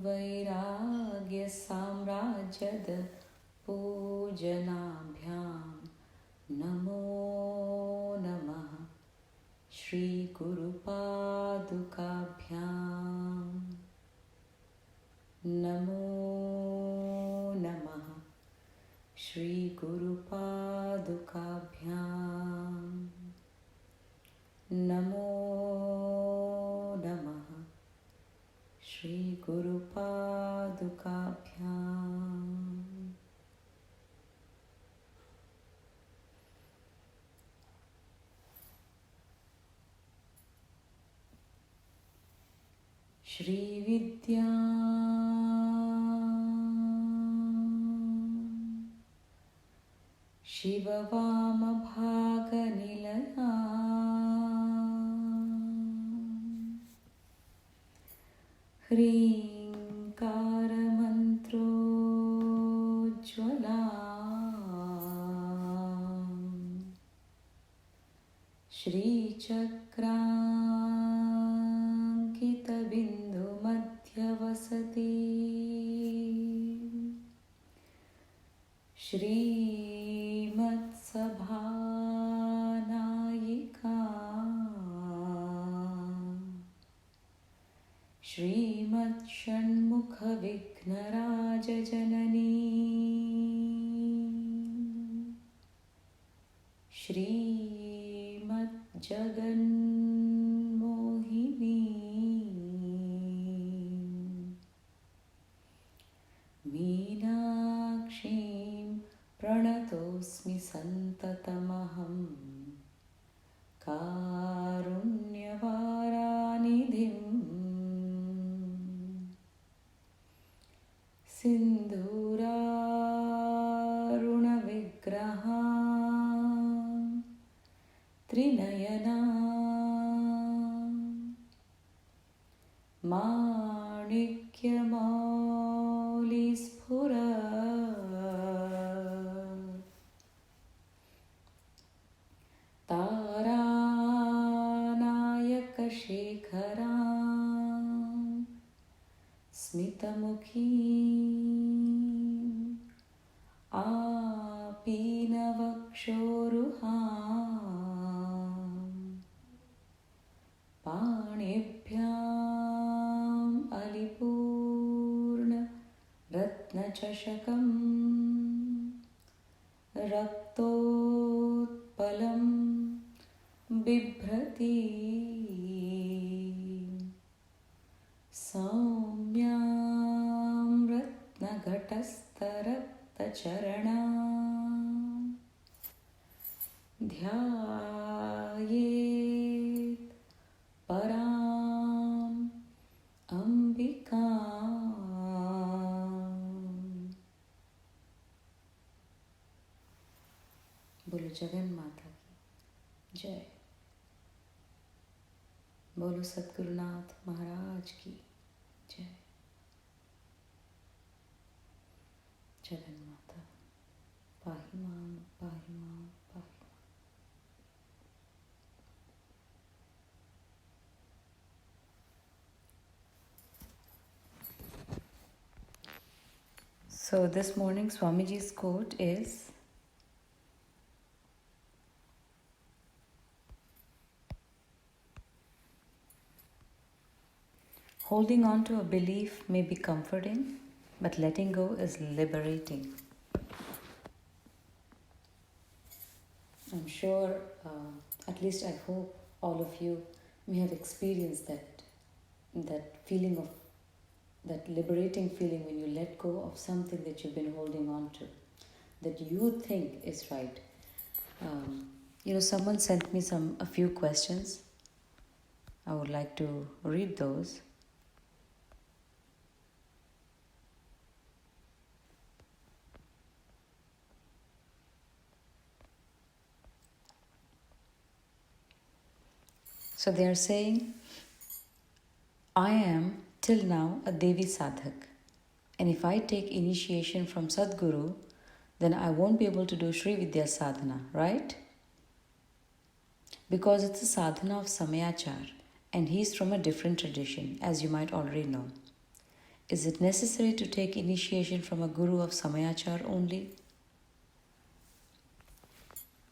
वैराग्यसाम्राज्यद पूजनाभ्यां नमो नमः श्रीगुरुपादुकाभ्यां नमो नमः श्रीगुरुपादुकाभ्यां नमो नमः श्रीगुरुपादुकाभ्यां श्रीविद्या शिववामभागनिलया ह्रीङ्कारमन्त्रोज्ज्वला श्रीचक्राङ्कितबिन्दुमध्यवसति श्रीमत्सभानायिका श्रीमत्षण्मुखविघ्नराजजननी श्रीमज्जगन्मोहिनी मीनाक्षीं प्रणतोऽस्मि सन्ततमहं कारुण्यवारानिधिं सिन्धूरारुणविग्रहा त्रिनयना माणिक्यमौलिस्फुरा तारानायकशेखरा स्मितमुखी आपीनवक्षोरुहा पाणिभ्याम् अलिपूर्णरत्नचषकं रक्तोत्पलं बिभ्रति सौम्यां रत्नघटस्थरक्तचरणा ध्यायेत् पराम् अंबिका। बोलो जगन माता की जय। बोलो सद्गुरुनाथ महाराज की जय। जगन माता पाहि मां पाहि मां पाहि मां। So this morning Swamiji's quote is, holding on to a belief may be comforting, but letting go is liberating. I'm sure, at least I hope all of you may have experienced that feeling of, that liberating feeling when you let go of something that you've been holding on to, that you think is right. Someone sent me a few questions. I would like to read those. So they are saying, I am till now a Devi Sadhak, and if I take initiation from Sadguru, then I won't be able to do Sri Vidya Sadhana, right? Because it's a sadhana of Samayachar, and he's from a different tradition, as you might already know. Is it necessary to take initiation from a guru of Samayachar only?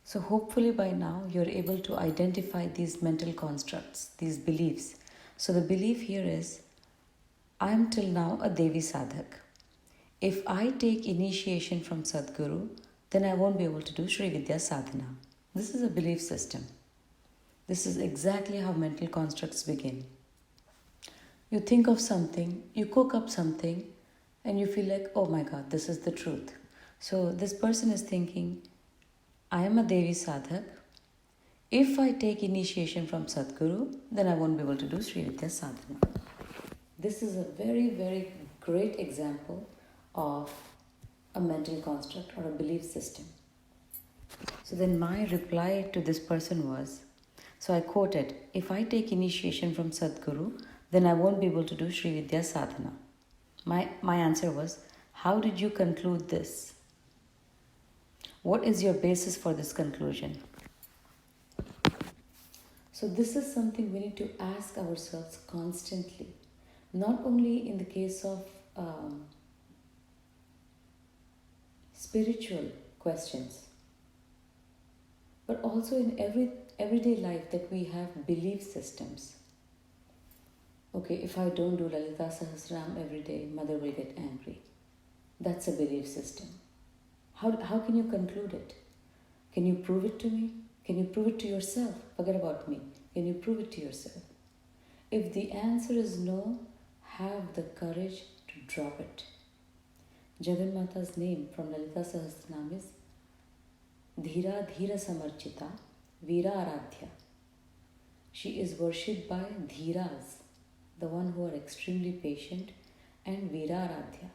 So, hopefully, by now, you're able to identify these mental constructs, these beliefs. So, the belief here is I am till now a Devi Sadhak. If I take initiation from Sadguru, then I won't be able to do Sri Vidya Sadhana. This is a belief system. This is exactly how mental constructs begin. You think of something, you cook up something, and you feel like, oh my God, this is the truth. So, this person is thinking, I am a Devi Sadhak. If I take initiation from Sadguru, then I won't be able to do Sri Vidya Sadhana. This is a very, very great example of a mental construct or a belief system. So then my reply to this person was, so I quoted, if I take initiation from Sadguru, then I won't be able to do Sri Vidya Sadhana. My answer was, how did you conclude this? What is your basis for this conclusion? So this is something we need to ask ourselves constantly. Not only in the case of spiritual questions, but also in everyday life that we have belief systems. Okay, if I don't do Lalita Sahasranam every day, mother will get angry. That's a belief system. How can you conclude it? Can you prove it to me? Can you prove it to yourself? Forget about me. Can you prove it to yourself? If the answer is no, have the courage to drop it. Jagan Mata's name from Lalita Sahasranam is Dhira Dhira Samarchita Veera Aradhya. She is worshipped by Dhiras, the one who are extremely patient, and Veera Aradhya.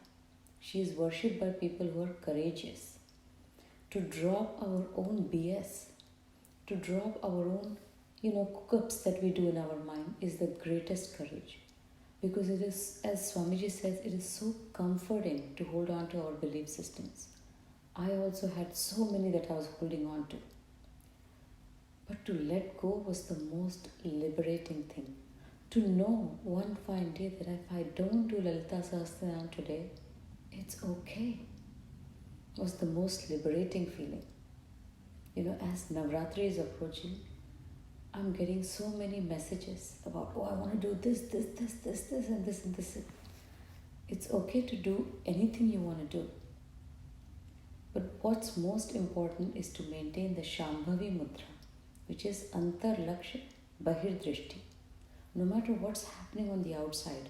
She is worshipped by people who are courageous. To drop our own BS, to drop our own, cook-ups that we do in our mind is the greatest courage. Because it is, as Swamiji says, it is so comforting to hold on to our belief systems. I also had so many that I was holding on to. But to let go was the most liberating thing. To know one fine day that if I don't do Lalita Sahasranam today, it's okay, was the most liberating feeling. As Navratri is approaching, I'm getting so many messages about, I want to do this, and this. It's okay to do anything you want to do. But what's most important is to maintain the Shambhavi Mudra, which is Antar Laksha Bahir Drishti. No matter what's happening on the outside,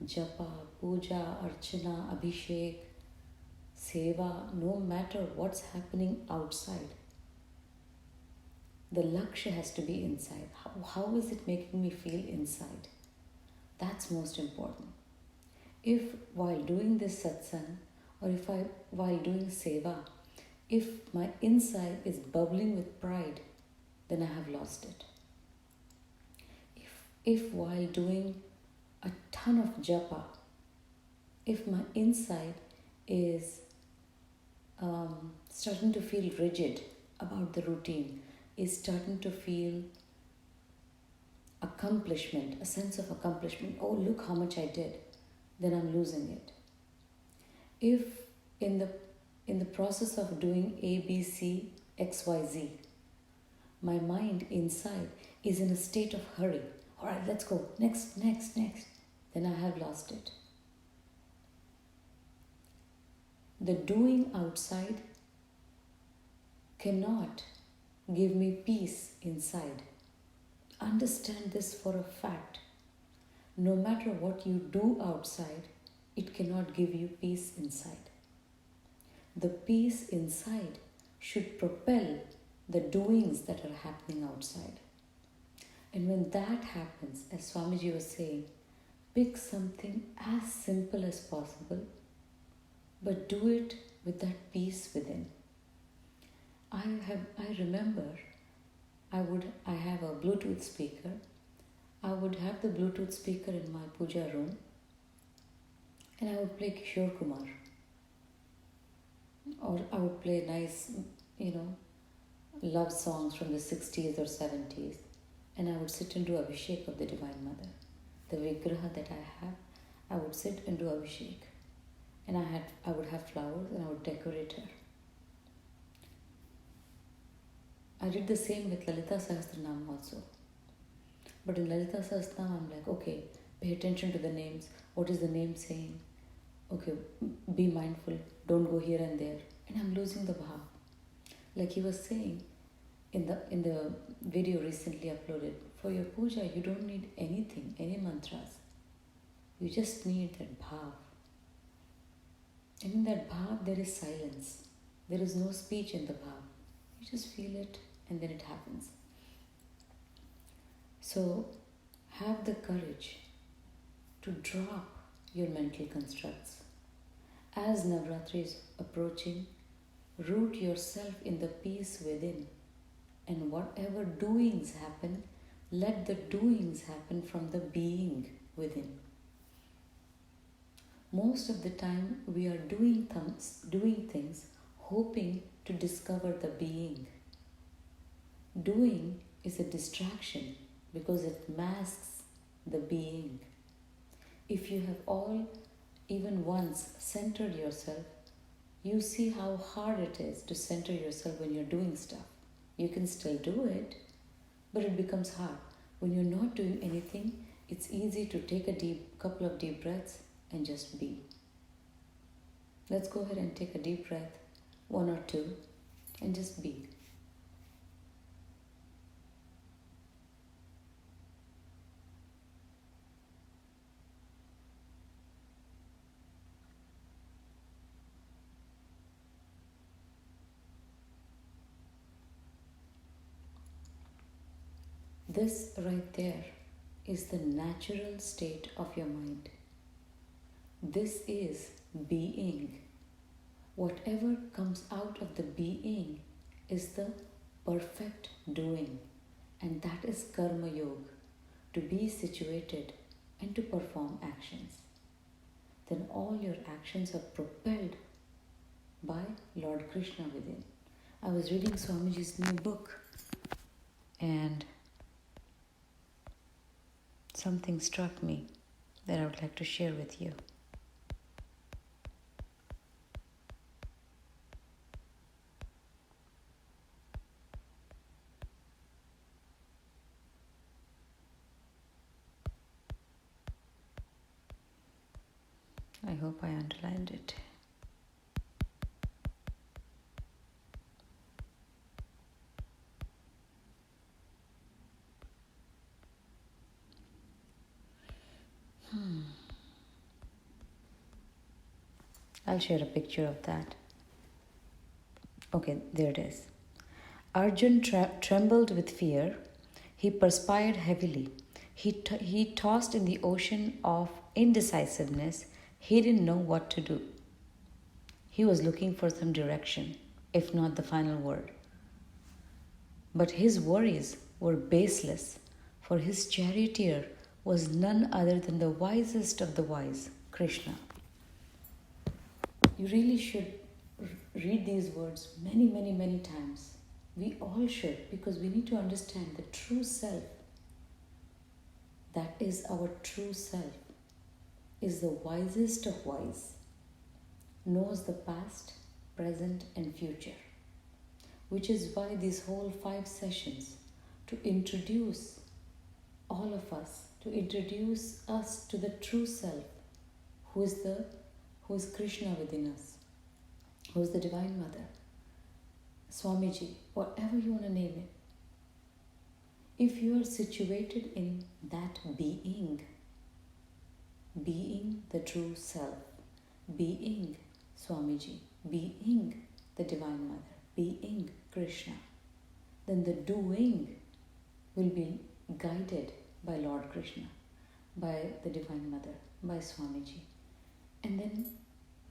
Japa, Puja, Archana, Abhishek, Seva, no matter what's happening outside, the Laksha has to be inside. How is it making me feel inside? That's most important. If while doing this satsang, or while doing seva, if my inside is bubbling with pride, then I have lost it. If while doing a ton of japa, if my inside is starting to feel rigid about the routine, is starting to feel accomplishment, a sense of accomplishment, oh look how much I did, then I'm losing it. If in the process of doing A, B, C, X, Y, Z, my mind inside is in a state of hurry, all right, let's go, next, then I have lost it. The doing outside cannot give me peace inside. Understand this for a fact. No matter what you do outside, it cannot give you peace inside. The peace inside should propel the doings that are happening outside. And when that happens, as Swamiji was saying, pick something as simple as possible, but do it with that peace within. I remember I have a Bluetooth speaker. I would have the Bluetooth speaker in my puja room, and I would play Kishore Kumar. Or I would play nice, love songs from the 60s or 70s. and I would sit and do Abhishek of the Divine Mother. The Vigraha that I have, I would sit and do Abhishek. And I would have flowers and I would decorate her. I did the same with Lalita Sahasranam also. But in Lalita Sahasranam, I'm like, okay, pay attention to the names. What is the name saying? Okay, be mindful. Don't go here and there. And I'm losing the bhav. Like he was saying in the video recently uploaded, for your puja, you don't need anything, any mantras. You just need that bhav. And in that bhav, there is silence. There is no speech in the bhav. You just feel it and then it happens. So, have the courage to drop your mental constructs. As Navratri is approaching, root yourself in the peace within. And whatever doings happen, let the doings happen from the being within. Most of the time, we are doing things hoping to discover the being. Doing is a distraction because it masks the being. If you have all, even once, centered yourself, you see how hard it is to center yourself when you're doing stuff. You can still do it, but it becomes hard. When you're not doing anything, it's easy to take a couple of deep breaths and just be. Let's go ahead and take a deep breath, 1 or 2, and just be. This right there is the natural state of your mind. This is being. Whatever comes out of the being is the perfect doing, and that is Karma Yoga, to be situated and to perform actions. Then all your actions are propelled by Lord Krishna within. I was reading Swamiji's new book and something struck me that I would like to share with you. I hope I underlined it. I'll share a picture of that. Okay, there it is. Arjun trembled with fear. He perspired heavily. He tossed in the ocean of indecisiveness. He didn't know what to do. He was looking for some direction, if not the final word. But his worries were baseless, for his charioteer was none other than the wisest of the wise, Krishna. You really should read these words many, many, many times. We all should, because we need to understand the true self. That is our true self, is the wisest of wise, knows the past, present and future. Which is why these whole 5 sessions, to introduce all of us, to introduce us to the true self, who is Krishna within us, who is the Divine Mother, Swamiji, whatever you want to name it. If you are situated in that being the true self, being Swamiji, being the Divine Mother, being Krishna, then the doing will be guided by Lord Krishna, by the Divine Mother, by Swamiji. And then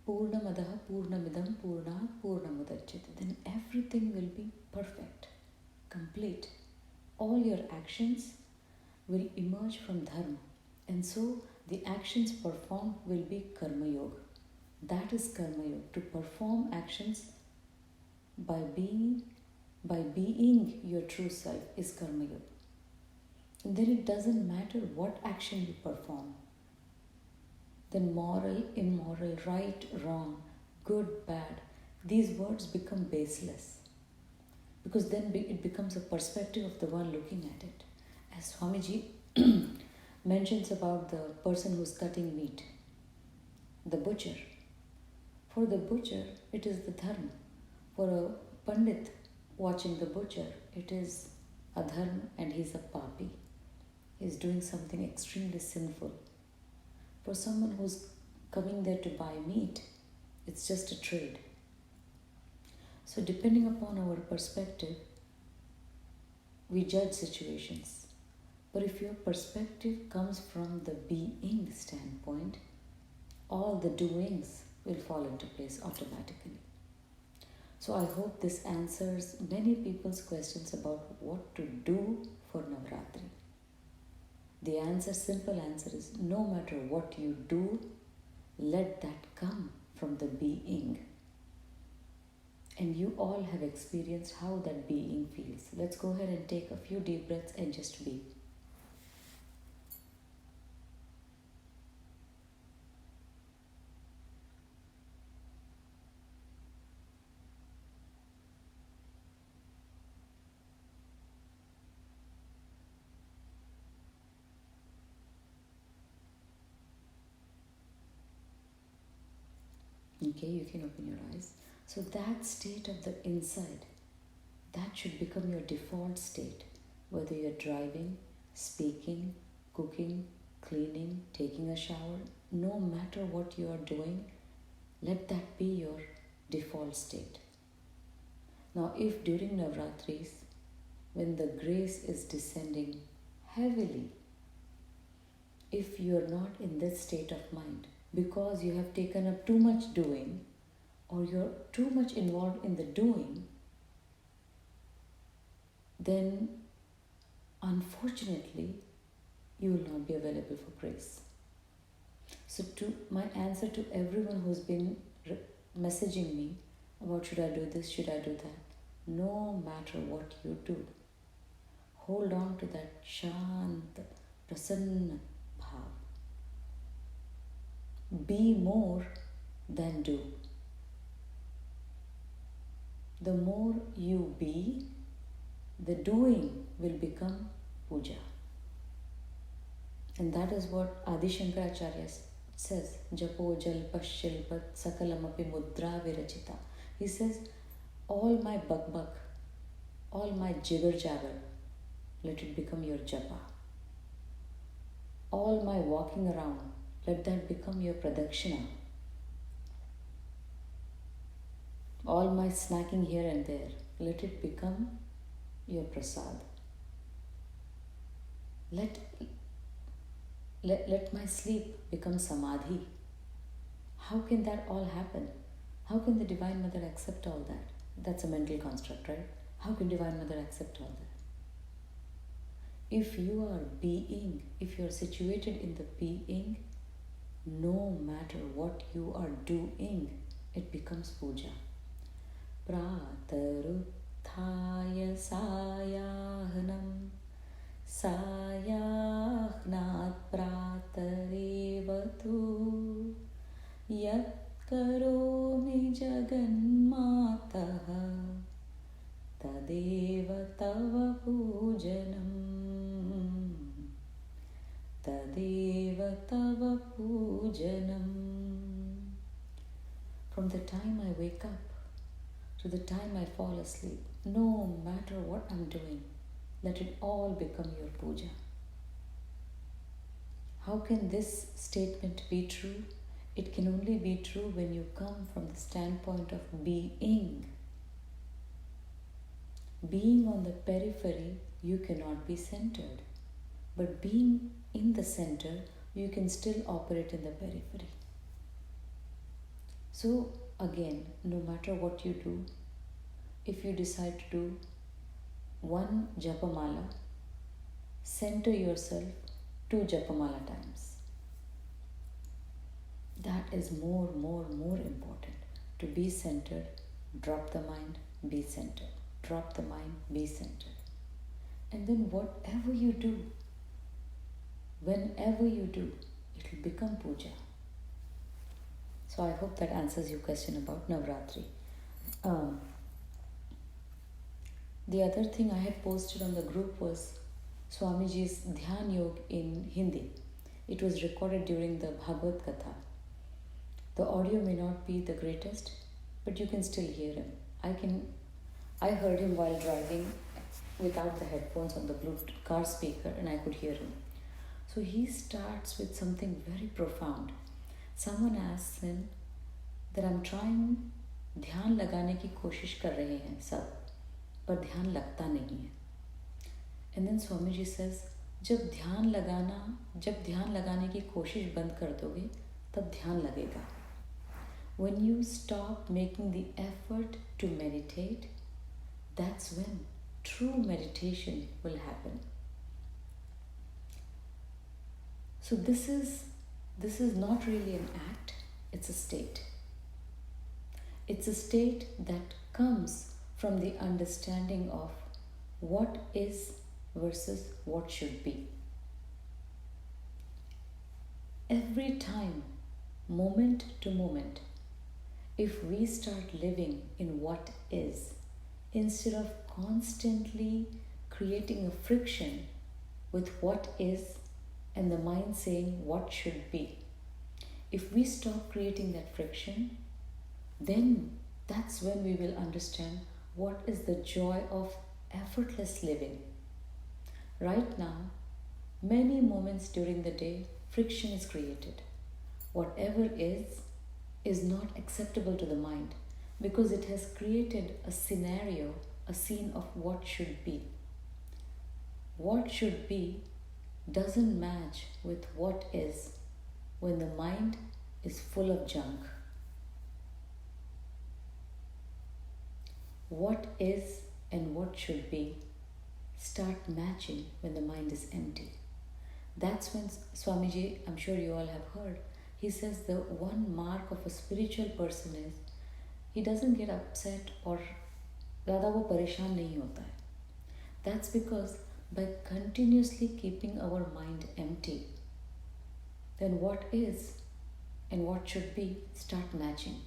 Purnamadaha Purnamidam Purnat Purnamudachyate. Then everything will be perfect, complete. All your actions will emerge from Dharma. And so the actions performed will be Karma Yoga. That is Karma Yoga, to perform actions by being your true self is Karma Yoga. then it doesn't matter what action you perform. Then moral, immoral, right, wrong, good, bad, these words become baseless. Because then it becomes a perspective of the one looking at it. As Swamiji mentions about the person who's cutting meat, the butcher. For the butcher, it is the dharma. For a pandit watching the butcher, it is a dharma and he's a papi. He's doing something extremely sinful. For someone who's coming there to buy meat, it's just a trade. So depending upon our perspective, we judge situations. But if your perspective comes from the being standpoint, all the doings will fall into place automatically. So I hope this answers many people's questions about what to do for Navratri. The answer, simple answer is no matter what you do, let that come from the being. And you all have experienced how that being feels. Let's go ahead and take a few deep breaths and just be. Okay, you can open your eyes. So that state of the inside, that should become your default state. Whether you're driving, speaking, cooking, cleaning, taking a shower, no matter what you are doing, let that be your default state. Now, if during Navratris, when the grace is descending heavily, if you are not in this state of mind, because you have taken up too much doing or you're too much involved in the doing, then unfortunately you will not be available for grace. So my answer to everyone who's been messaging me about should I do this, should I do that, no matter what you do, hold on to that shant, prasanna bhav. Be more than do. The more you be, the doing will become puja. And that is what Adi Shankaracharya says, Japo jalpa shilpat sakalamapi mudra virachita. He says, all my buk, all my jibber jabber, let it become your japa. All my walking around, let that become your pradakshina. All my snacking here and there, let it become your prasad. Let my sleep become samadhi. How can that all happen? How can the Divine Mother accept all that? That's a mental construct, right? How can Divine Mother accept all that? If you are being, if you are situated in the being, no matter what you are doing, it becomes puja. Prataruthaya sayahnam sayahnat pratarevatu yat karomi jaganmataha tadeva tava pujanam tadeva tava pujanam. From the time I wake up to the time I fall asleep, no matter what I'm doing, let it all become your puja. How can this statement be true? It can only be true when you come from the standpoint of being. Being on the periphery, you cannot be centered. But being in the center, you can still operate in the periphery. So again, no matter what you do, if you decide to do one japamala, center yourself 2 japamala times. That is more important. To be centered, drop the mind, be centered. Drop the mind, be centered. And then whatever you do, Whenever you do, it will become puja. So I hope that answers your question about Navratri. Um, the other thing I had posted on the group was Swamiji's Dhyan Yog in Hindi. It was recorded during the Bhagavad Katha. The audio may not be the greatest, but you can still hear him. I heard him while driving without the headphones on the Bluetooth car speaker, and I could hear him. So he starts with something very profound. Someone asks him that I'm trying, ध्यान लगाने की कोशिश कर रहे हैं सब, पर ध्यान लगता नहीं है. And then Swamiji says, जब ध्यान लगाने की कोशिश बंद कर दोगे, तब ध्यान लगेगा. When you stop making the effort to meditate, that's when true meditation will happen. So this is not really an act, it's a state. It's a state that comes from the understanding of what is versus what should be. Every time, moment to moment, if we start living in what is, instead of constantly creating a friction with what is and the mind saying what should be, if we stop creating that friction, then that's when we will understand what is the joy of effortless living. Right now, many moments during the day, friction is created. Whatever is not acceptable to the mind because it has created a scenario, a scene of what should be. What should be doesn't match with what is when the mind is full of junk. What is and what should be start matching when the mind is empty. That's when Swamiji, I'm sure you all have heard, he says the one mark of a spiritual person is he doesn't get upset or ज़्यादा वो परेशान नहीं होता है. That's because by continuously keeping our mind empty, then what is and what should be start matching.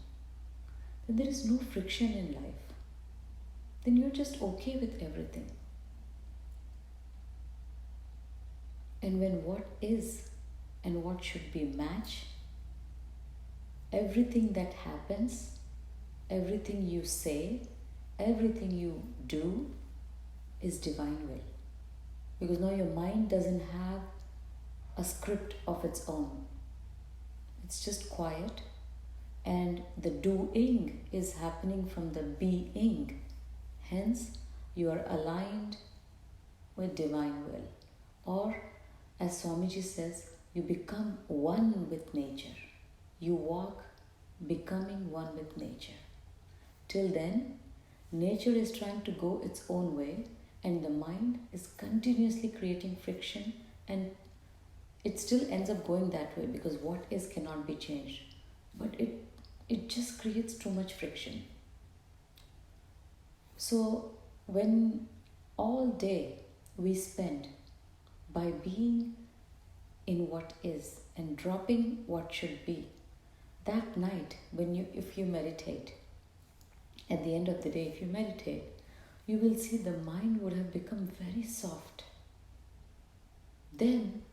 Then there is no friction in life. Then you're just okay with everything. And when what is and what should be match, everything that happens, everything you say, everything you do is divine will. Because now your mind doesn't have a script of its own. It's just quiet, and the doing is happening from the being. Hence, you are aligned with divine will. Or, as Swamiji says, you become one with nature. You walk becoming one with nature. Till then, nature is trying to go its own way, and the mind is continuously creating friction, and it still ends up going that way because what is cannot be changed. But it just creates too much friction. So when all day we spend by being in what is and dropping what should be, that night if you meditate, at the end of the day, if you meditate, you will see the mind would have become very soft. Then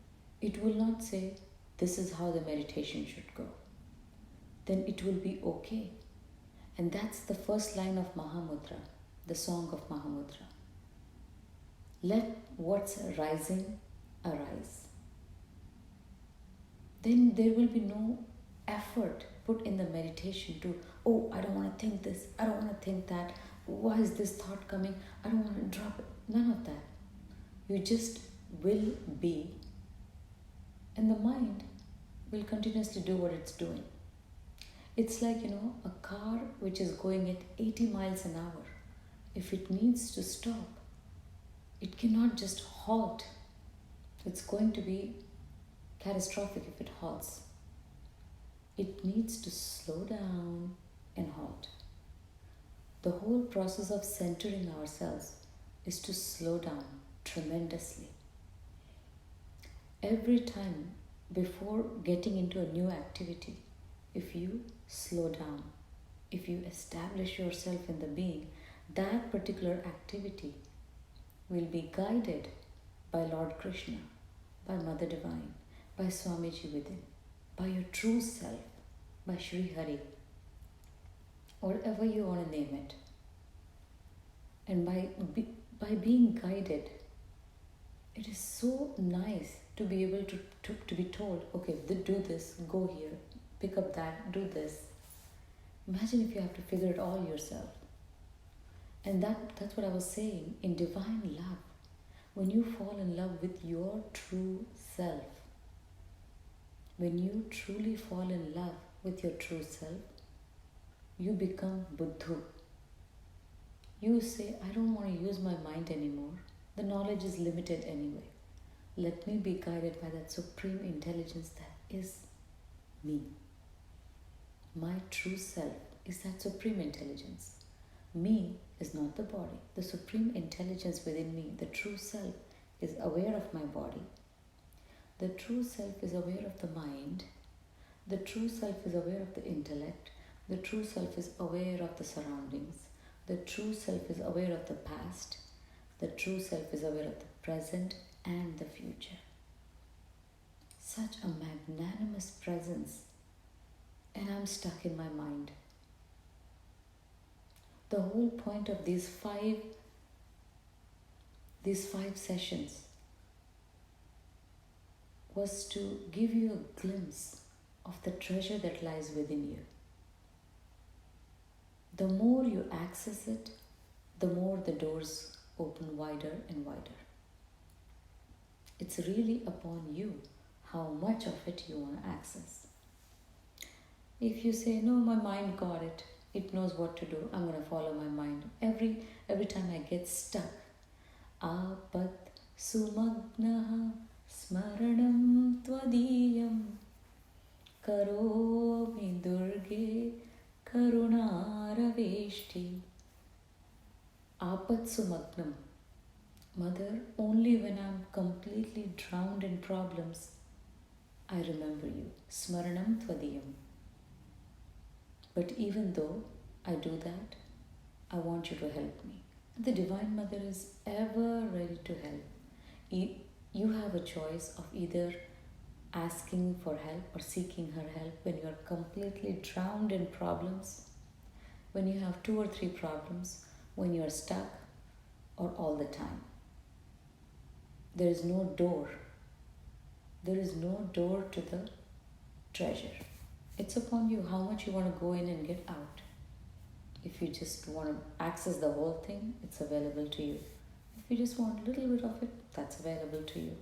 it will not say, this is how the meditation should go. Then it will be okay. And that's the first line of Mahamudra, the song of Mahamudra. Let what's rising arise. Then there will be no effort put in the meditation to, oh, I don't want to think this, I don't want to think that, why is this thought coming, I don't want to drop it. None of that. You just will be, and the mind will continuously do what it's doing. It's like, a car which is going at 80 miles an hour. If it needs to stop, it cannot just halt. It's going to be catastrophic if it halts. It needs to slow down and halt. The whole process of centering ourselves is to slow down tremendously. Every time before getting into a new activity, if you slow down, if you establish yourself in the being, that particular activity will be guided by Lord Krishna, by Mother Divine, by Swamiji within, by your true self, by Sri Hari, whatever you want to name it. And by being guided, it is so nice to be able to be told, okay, do this, go here, pick up that, do this. Imagine if you have to figure it all yourself. And that's what I was saying. In divine love, when you fall in love with your true self, when you truly fall in love with your true self, you become Buddhu. You say, I don't want to use my mind anymore. The knowledge is limited anyway. Let me be guided by that supreme intelligence that is me. My true self is that supreme intelligence. Me is not the body. The supreme intelligence within me, the true self, is aware of my body. The true self is aware of the mind. The true self is aware of the intellect. The true self is aware of the surroundings. The true self is aware of the past. The true self is aware of the present and the future. Such a magnanimous presence. And I'm stuck in my mind. The whole point of these five sessions was to give you a glimpse of the treasure that lies within you. The more you access it, the more the doors open wider and wider. It's really upon you how much of it you want to access. If you say, no, my mind got it, it knows what to do, I'm going to follow my mind. Every time I get stuck, apat sumagnaha smaranam tvadiyam karomi durge karunaraveshti. Apat sumagnam. Mother, only when I'm completely drowned in problems, I remember you. Smaranam tvadiyam. But even though I do that, I want you to help me. The Divine Mother is ever ready to help. You have a choice of either asking for help or seeking her help when you are completely drowned in problems, when you have 2 or 3 problems, when you are stuck, or all the time. There is no door. There is no door to the treasure. It's upon you how much you want to go in and get out. If you just want to access the whole thing, it's available to you. If you just want a little bit of it, that's available to you.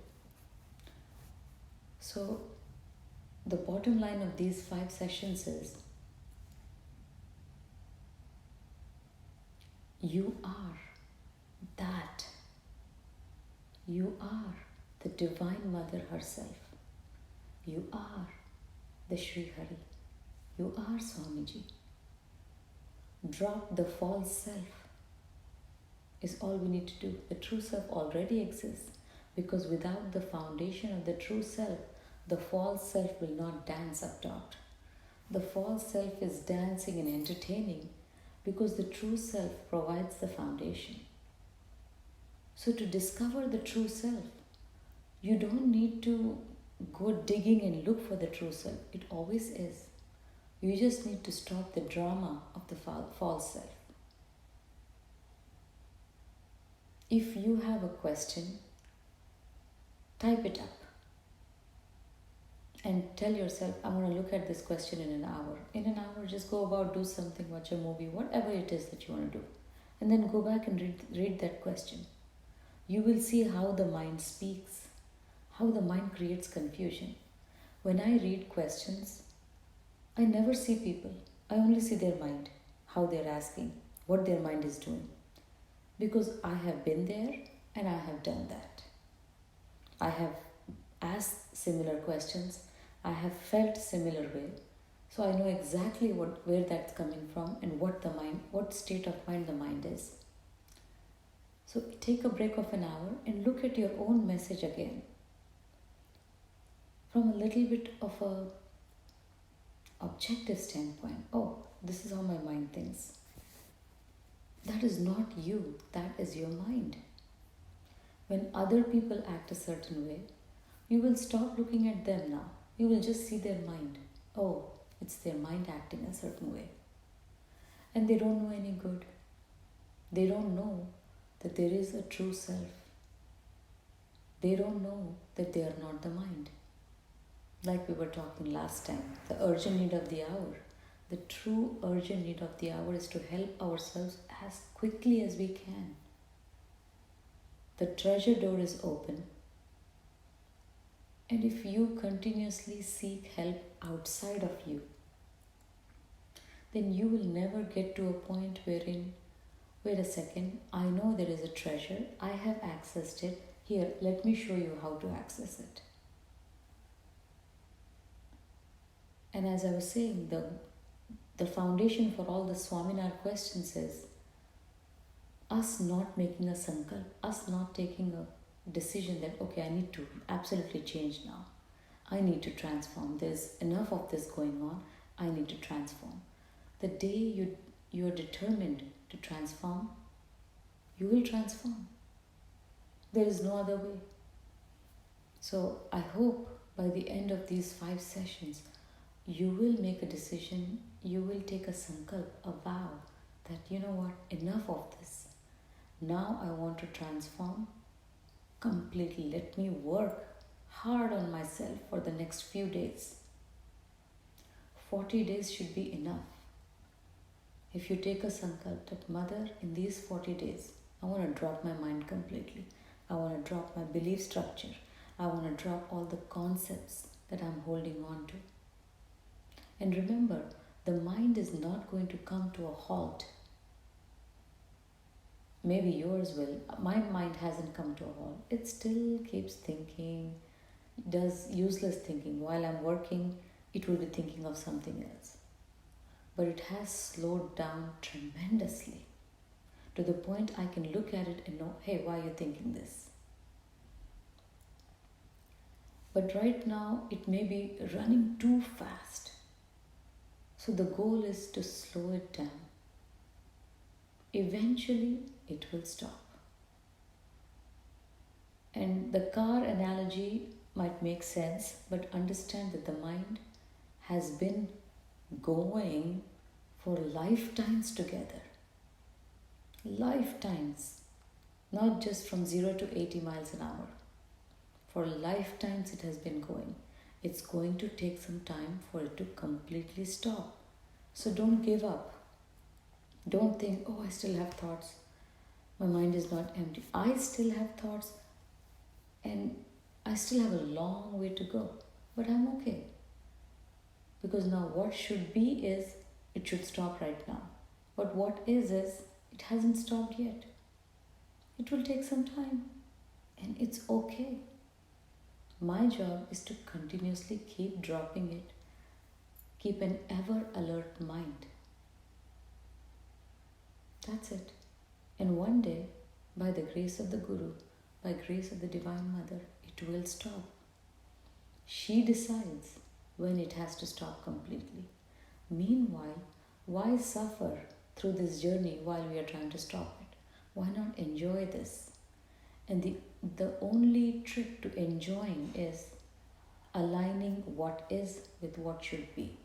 So, the bottom line of these 5 sessions is, you are that. You are the Divine Mother herself. You are the Sri Hari. You are Swamiji. Drop the false self is all we need to do. The true self already exists, because without the foundation of the true self, the false self will not dance up top. The false self is dancing and entertaining because the true self provides the foundation. So to discover the true self, you don't need to go digging and look for the true self. It always is. You just need to stop the drama of the false self. If you have a question, type it up and tell yourself, I'm going to look at this question in an hour. In an hour, just go about, do something, watch a movie, whatever it is that you want to do. And then go back and read that question. You will see how the mind speaks, how the mind creates confusion. When I read questions, I never see people. I only see their mind, how they're asking, what their mind is doing. Because I have been there and I have done that. I have asked similar questions. I have felt similar way. So I know exactly where that's coming from and what state of mind the mind is. So take a break of an hour and look at your own message again. from a little bit of a objective standpoint. Oh, this is how my mind thinks. That is not you, that is your mind. When other people act a certain way, you will stop looking at them now. You will just see their mind. Oh, it's their mind acting a certain way. And they don't know any good. They don't know that there is a true self. They don't know that they are not the mind. Like we were talking last time, the urgent need of the hour. The true urgent need of the hour is to help ourselves as quickly as we can. The treasure door is open. And if you continuously seek help outside of you, then you will never get to a point wherein, wait a second, I know there is a treasure, I have accessed it, here, let me show you how to access it. And as I was saying, the foundation for all the Swaminarayan questions is us not making a sankalp, us not taking a decision that, okay, I need to absolutely change now. I need to transform. There's enough of this going on. I need to transform. The day you are determined to transform, you will transform. There is no other way. So I hope by the end of these 5 sessions, you will make a decision, you will take a sankalp, a vow that, you know what, enough of this. Now I want to transform completely. Let me work hard on myself for the next few days. 40 days should be enough. If you take a sankalp that, Mother, in these 40 days, I want to drop my mind completely. I want to drop my belief structure. I want to drop all the concepts that I'm holding on to. And remember, the mind is not going to come to a halt. Maybe yours will. My mind hasn't come to a halt. It still keeps thinking, does useless thinking. While I'm working, it will be thinking of something else. But it has slowed down tremendously to the point I can look at it and know, hey, why are you thinking this? But right now, it may be running too fast. So the goal is to slow it down. Eventually, it will stop. And the car analogy might make sense, but understand that the mind has been going for lifetimes together. Lifetimes. Not just from 0 to 80 miles an hour. For lifetimes it has been going. It's going to take some time for it to completely stop. So don't give up. Don't think, oh, I still have thoughts. My mind is not empty. I still have thoughts and I still have a long way to go. But I'm okay. Because now what should be is, it should stop right now. But what is, it hasn't stopped yet. It will take some time. And it's okay. My job is to continuously keep dropping it. Keep an ever alert mind. That's it. And one day, by the grace of the Guru, by grace of the Divine Mother, it will stop. She decides when it has to stop completely. Meanwhile, why suffer through this journey while we are trying to stop it? Why not enjoy this? And the only trick to enjoying is aligning what is with what should be.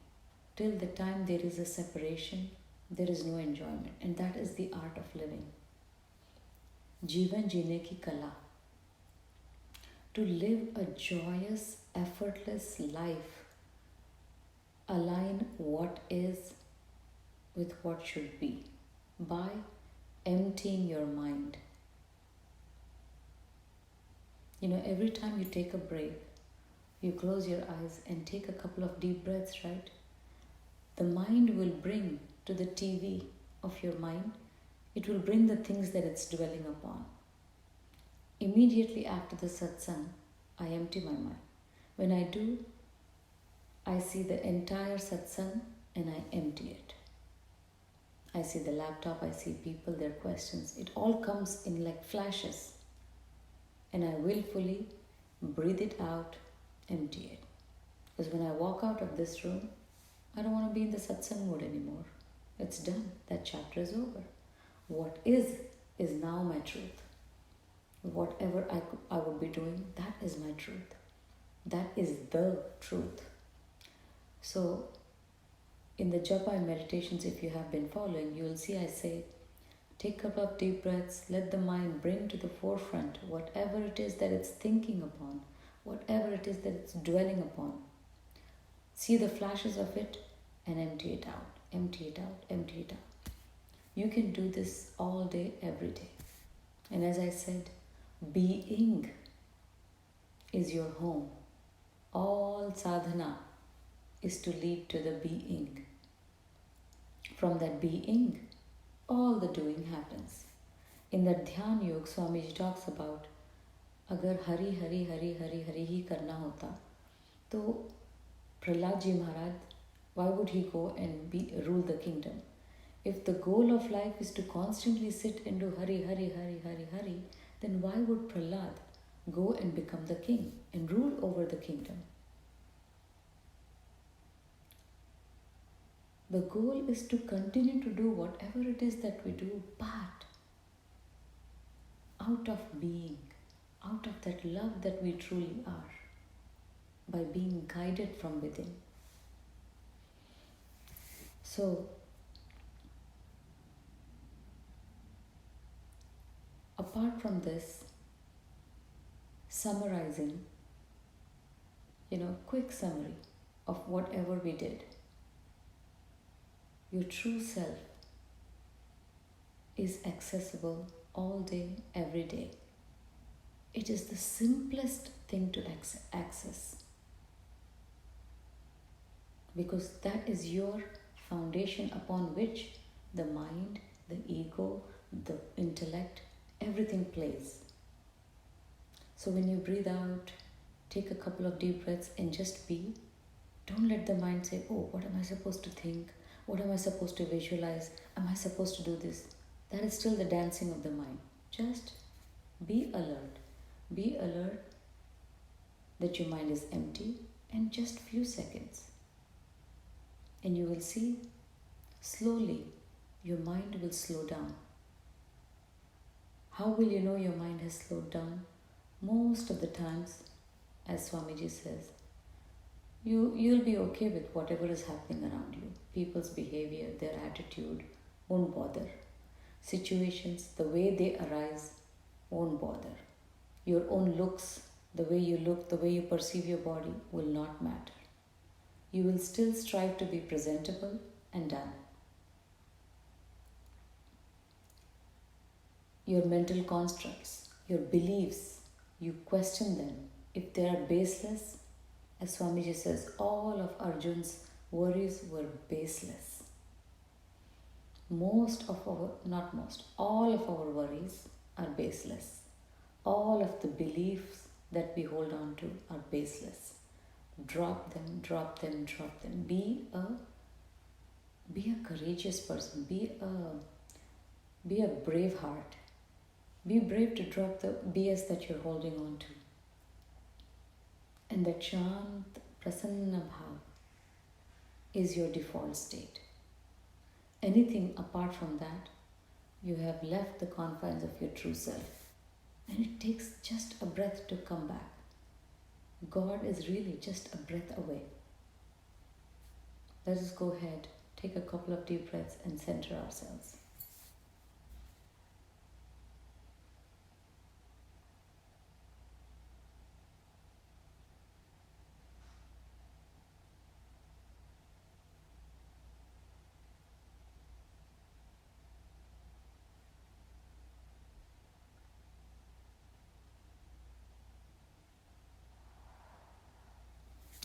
Till the time there is a separation, there is no enjoyment. And that is the art of living. Jeevan Jeene Ki Kala. To live a joyous, effortless life, align what is with what should be by emptying your mind. You know, every time you take a break, you close your eyes and take a couple of deep breaths, right? The mind will bring to the TV of your mind, it will bring the things that it's dwelling upon. Immediately after the satsang, I empty my mind. When I do, I see the entire satsang and I empty it. I see the laptop, I see people, their questions. It all comes in like flashes. And I willfully breathe it out, empty it. Because when I walk out of this room, I don't want to be in the satsang mode anymore. It's done. That chapter is over. What is now my truth. Whatever I would be doing, that is my truth. That is the truth. So, in the japa and meditations, if you have been following, you will see I say, take a couple of deep breaths, let the mind bring to the forefront whatever it is that it's thinking upon, whatever it is that it's dwelling upon. See the flashes of it and empty it out, empty it out, empty it out. You can do this all day, every day. And as I said, being is your home. All sadhana is to lead to the being. From that being, all the doing happens. In the Dhyan Yoga, Swamiji talks about, अगर हरि हरि हरि हरि हरि ही करना होता, तो Prahlad Ji Maharaj, why would he go and rule the kingdom? If the goal of life is to constantly sit and do Hari Hari Hari Hari Hari, then why would Prahlad go and become the king and rule over the kingdom? The goal is to continue to do whatever it is that we do, but out of being, out of that love that we truly are, by being guided from within. So, apart from this, summarizing, quick summary of whatever we did. Your true self is accessible all day, every day. It is the simplest thing to access, because that is your foundation upon which the mind, the ego, the intellect, everything plays. So when you breathe out, take a couple of deep breaths and just be. Don't let the mind say, oh, what am I supposed to think? What am I supposed to visualize? Am I supposed to do this? That is still the dancing of the mind. Just be alert. Be alert that your mind is empty, and just few seconds. And you will see, slowly, your mind will slow down. How will you know your mind has slowed down? Most of the times, as Swamiji says, you'll be okay with whatever is happening around you. People's behavior, their attitude won't bother. Situations, the way they arise, won't bother. Your own looks, the way you look, the way you perceive your body will not matter. You will still strive to be presentable and done. Your mental constructs, your beliefs, you question them. If they are baseless, as Swamiji says, all of Arjun's worries were baseless. All of our worries are baseless. All of the beliefs that we hold on to are baseless. Drop them, drop them, drop them. Be a courageous person. Be a brave heart. Be brave to drop the BS that you're holding on to. And that Shant Prasanna Bhav is your default state. Anything apart from that, you have left the confines of your true self. And it takes just a breath to come back. God is really just a breath away. Let us go ahead, take a couple of deep breaths and center ourselves.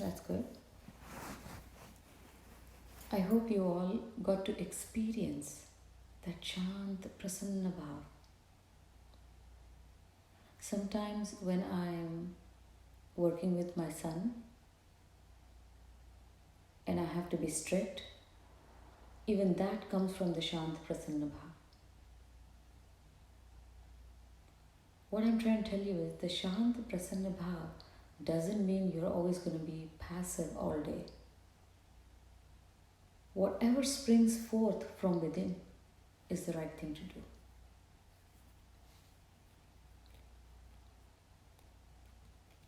That's good. I hope you all got to experience that Shant Prasanna Bhav. Sometimes when I'm working with my son and I have to be strict, even that comes from the Shant Prasanna Bhav. What I'm trying to tell you is the Shant Prasanna Bhav doesn't mean you're always going to be passive all day. Whatever springs forth from within is the right thing to do.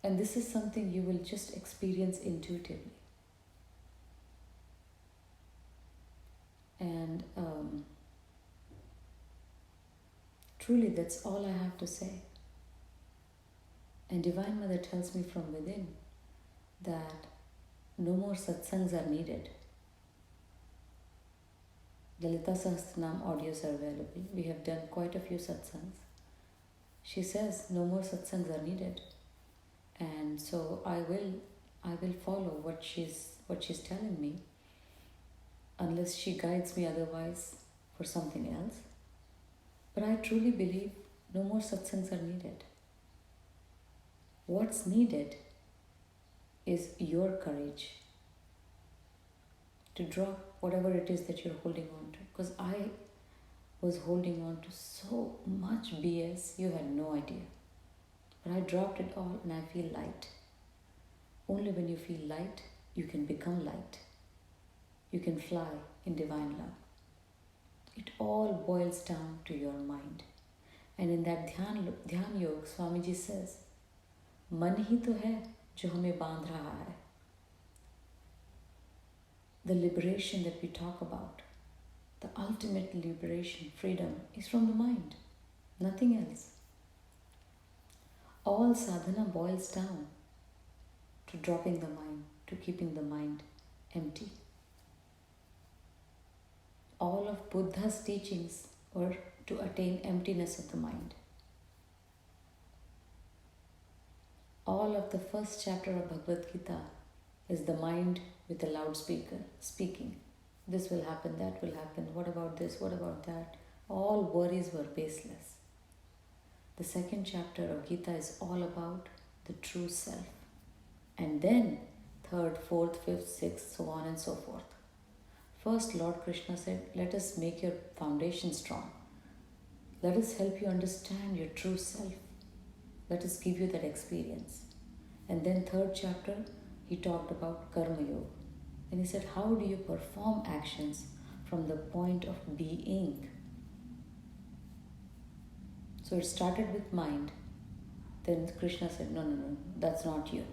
And this is something you will just experience intuitively. And truly, that's all I have to say. And Divine Mother tells me from within that no more satsangs are needed. Lalita Sahasranam audios are available. We have done quite a few satsangs. She says no more satsangs are needed. And so I will follow what she's telling me, unless she guides me otherwise for something else. But I truly believe no more satsangs are needed. What's needed is your courage to drop whatever it is that you're holding on to. Because I was holding on to so much BS, you had no idea. But I dropped it all and I feel light. Only when you feel light, you can become light. You can fly in divine love. It all boils down to your mind. And in that Dhyan Yoga, Swamiji says, मन ही तो है जो हमें बांध रहा है. The liberation that we talk about, the ultimate liberation, freedom, is from the mind, nothing else. All sadhana boils down to dropping the mind, to keeping the mind empty. All of Buddha's teachings were to attain emptiness of the mind. All of the first chapter of Bhagavad Gita is the mind with a loudspeaker speaking. This will happen, that will happen, what about this, what about that? All worries were baseless. The second chapter of Gita is all about the true self. And then third, fourth, fifth, sixth, so on and so forth. First, Lord Krishna said, let us make your foundation strong. Let us help you understand your true self. Let us give you that experience. And then third chapter, he talked about Karma Yoga. And he said, how do you perform actions from the point of being? So it started with mind. Then Krishna said, no, that's not you.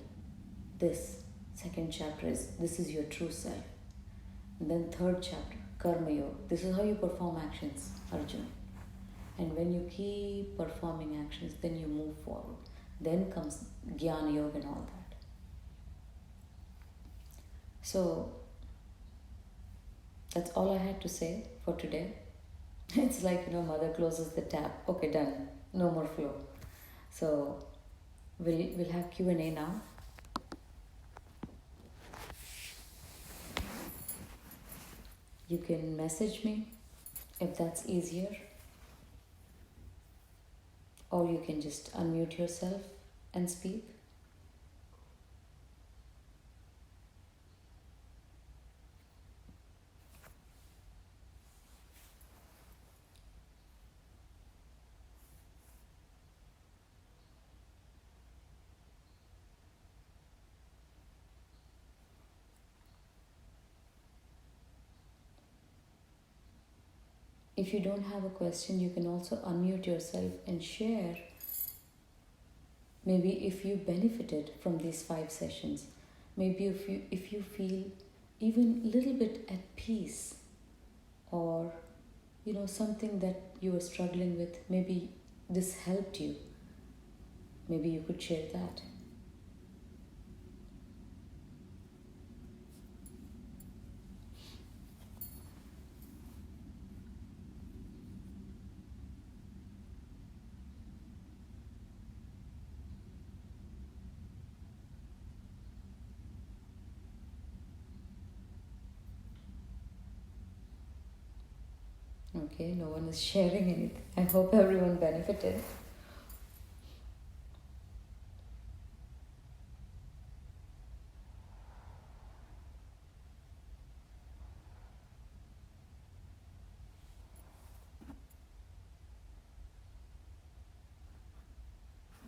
This second chapter is, this is your true self. And then third chapter, Karma Yoga. This is how you perform actions, Arjuna. And when you keep performing actions, then you move forward. Then comes Jnana Yoga and all that. So, that's all I had to say for today. It's like, mother closes the tap. Okay, done. No more flow. So, we'll have Q&A now. You can message me if that's easier. Or you can just unmute yourself and speak. If you don't have a question, you can also unmute yourself and share. Maybe if you benefited from these 5 sessions, maybe if you feel even a little bit at peace, or something that you were struggling with, maybe this helped you. Maybe you could share that. Okay, no one is sharing anything. I hope everyone benefited.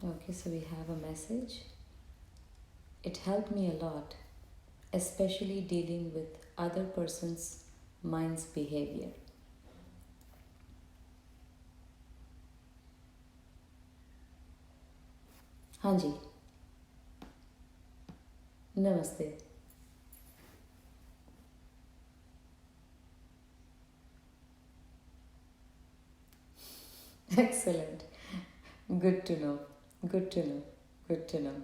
Okay, so we have a message. It helped me a lot, especially dealing with other person's mind's behavior. हाँ जी, नमस्ते. Excellent. Good to know. Good to know. Good to know.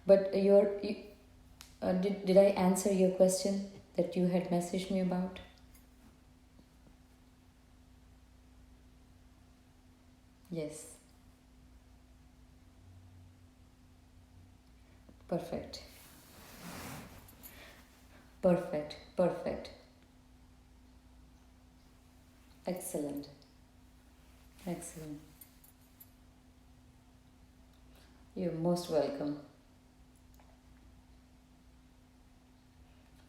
But did I answer your question that you had messaged me about? Yes. Perfect. Perfect. Perfect. Excellent. Excellent. You're most welcome.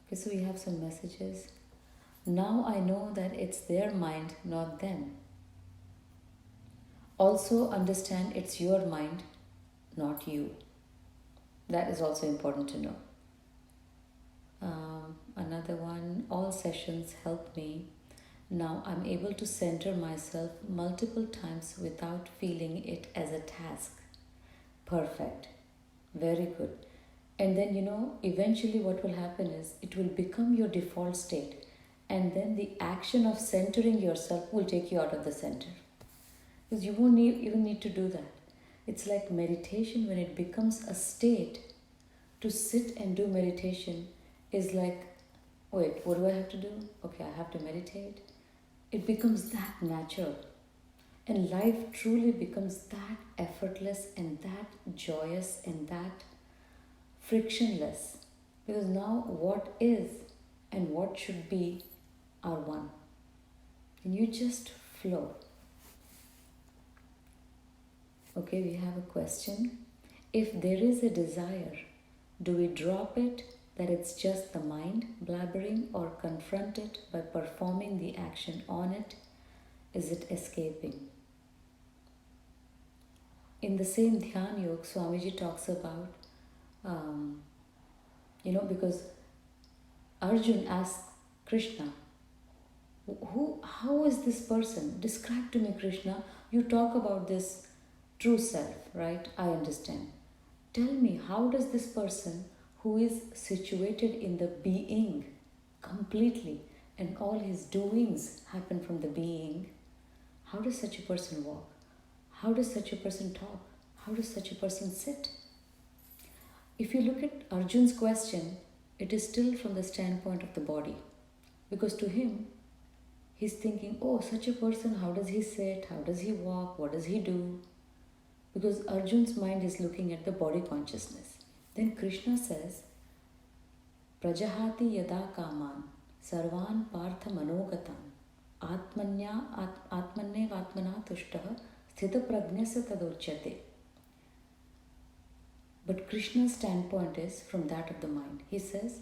Okay, so we have some messages. Now I know that it's their mind, not them. Also understand it's your mind, not you. That is also important to know. Another one, all sessions help me. Now I'm able to center myself multiple times without feeling it as a task. Perfect. Very good. And then, eventually what will happen is it will become your default state. And then the action of centering yourself will take you out of the center. Because you won't even need to do that. It's like meditation when it becomes a state. To sit and do meditation is like, wait, what do I have to do? Okay, I have to meditate. It becomes that natural. And life truly becomes that effortless and that joyous and that frictionless. Because now what is and what should be are one. And you just flow. Okay, we have a question. If there is a desire, do we drop it that it's just the mind blabbering or confront it by performing the action on it? Is it escaping? In the same Dhyan Yoga, Swamiji talks about, because Arjun asks Krishna, how is this person? Describe to me, Krishna. You talk about this true self, right? I understand. Tell me, how does this person who is situated in the being completely and all his doings happen from the being, how does such a person walk? How does such a person talk? How does such a person sit? If you look at Arjun's question, it is still from the standpoint of the body. Because to him, he's thinking, oh, such a person, how does he sit? How does he walk? What does he do? Because Arjun's mind is looking at the body consciousness. Then Krishna says, Prajahati yada kaman sarvan partha manogatan atmanne vatmana tushtaha sthita prajnasya taduchyate. But Krishna's standpoint is from that of the mind. He says,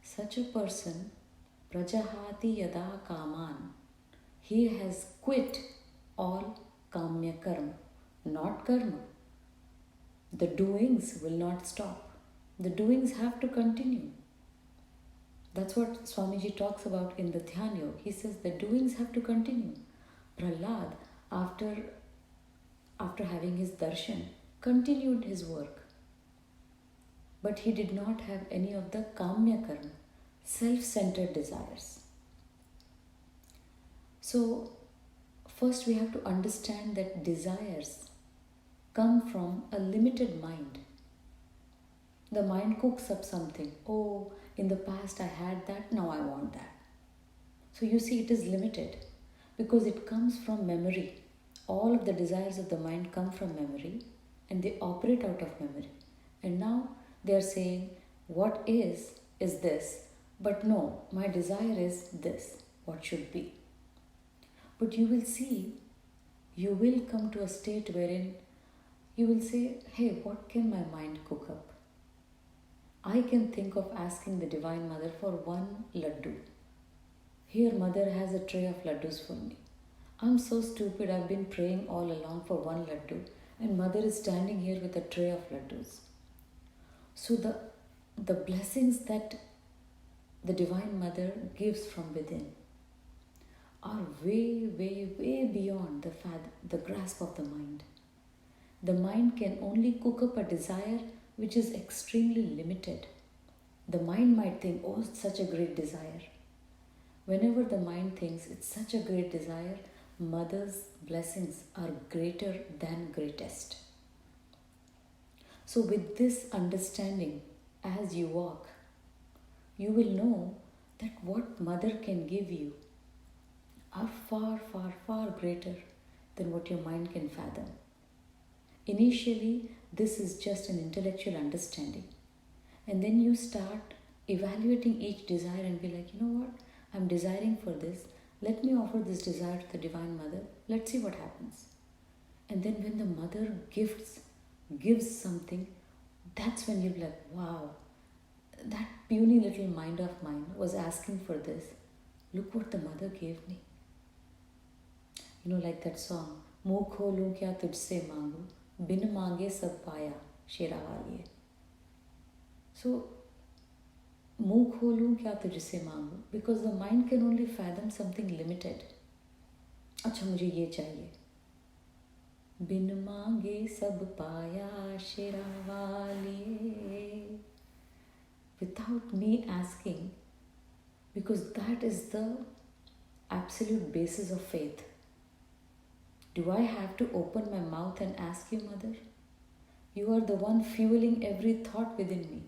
such a person, prajahati yada kaman, he has quit all kamya karma, not karma. The doings will not stop. The doings have to continue. That's what Swamiji talks about in the Dhyan Yoga. He says the doings have to continue. Prahlad, after having his darshan, continued his work. But he did not have any of the kamya karma, self-centered desires. So, first we have to understand that desires come from a limited mind. The mind cooks up something. Oh, in the past I had that, now I want that. So you see, it is limited because it comes from memory. All of the desires of the mind come from memory and they operate out of memory. And now they are saying, what is this. But no, my desire is this, what should be. But you will see, you will come to a state wherein you will say, hey, what can my mind cook up? I can think of asking the Divine Mother for one laddu. Here, Mother has a tray of laddus for me. I'm so stupid, I've been praying all along for one laddu. and mother is standing here with a tray of laddus. So the blessings that the Divine Mother gives from within are way, way, way beyond the grasp of the mind. The mind can only cook up a desire which is extremely limited. The mind might think, oh, it's such a great desire. Whenever the mind thinks it's such a great desire, mother's blessings are greater than greatest. So, with this understanding, as you walk, you will know that what mother can give you are far, far, far greater than what your mind can fathom. Initially, this is just an intellectual understanding. And then you start evaluating each desire and be like, you know what? I'm desiring for this. Let me offer this desire to the Divine Mother. Let's see what happens. And then when the mother gives something, that's when you're like, wow, that puny little mind of mine was asking for this. Look what the mother gave me. You know, like that song, मुँह खोलूं क्या तुझसे मांगू, बिन मांगे सब पाया शेरा वालिए. So, मुँह खोलूं क्या तुझसे मांगू, because the mind can only fathom something limited. अच्छा मुझे ये चाहिए. बिन मांगे सब पाया शेरा वालिए. Without me asking, because that is the absolute basis of faith. Do I have to open my mouth and ask you, Mother? You are the one fueling every thought within me.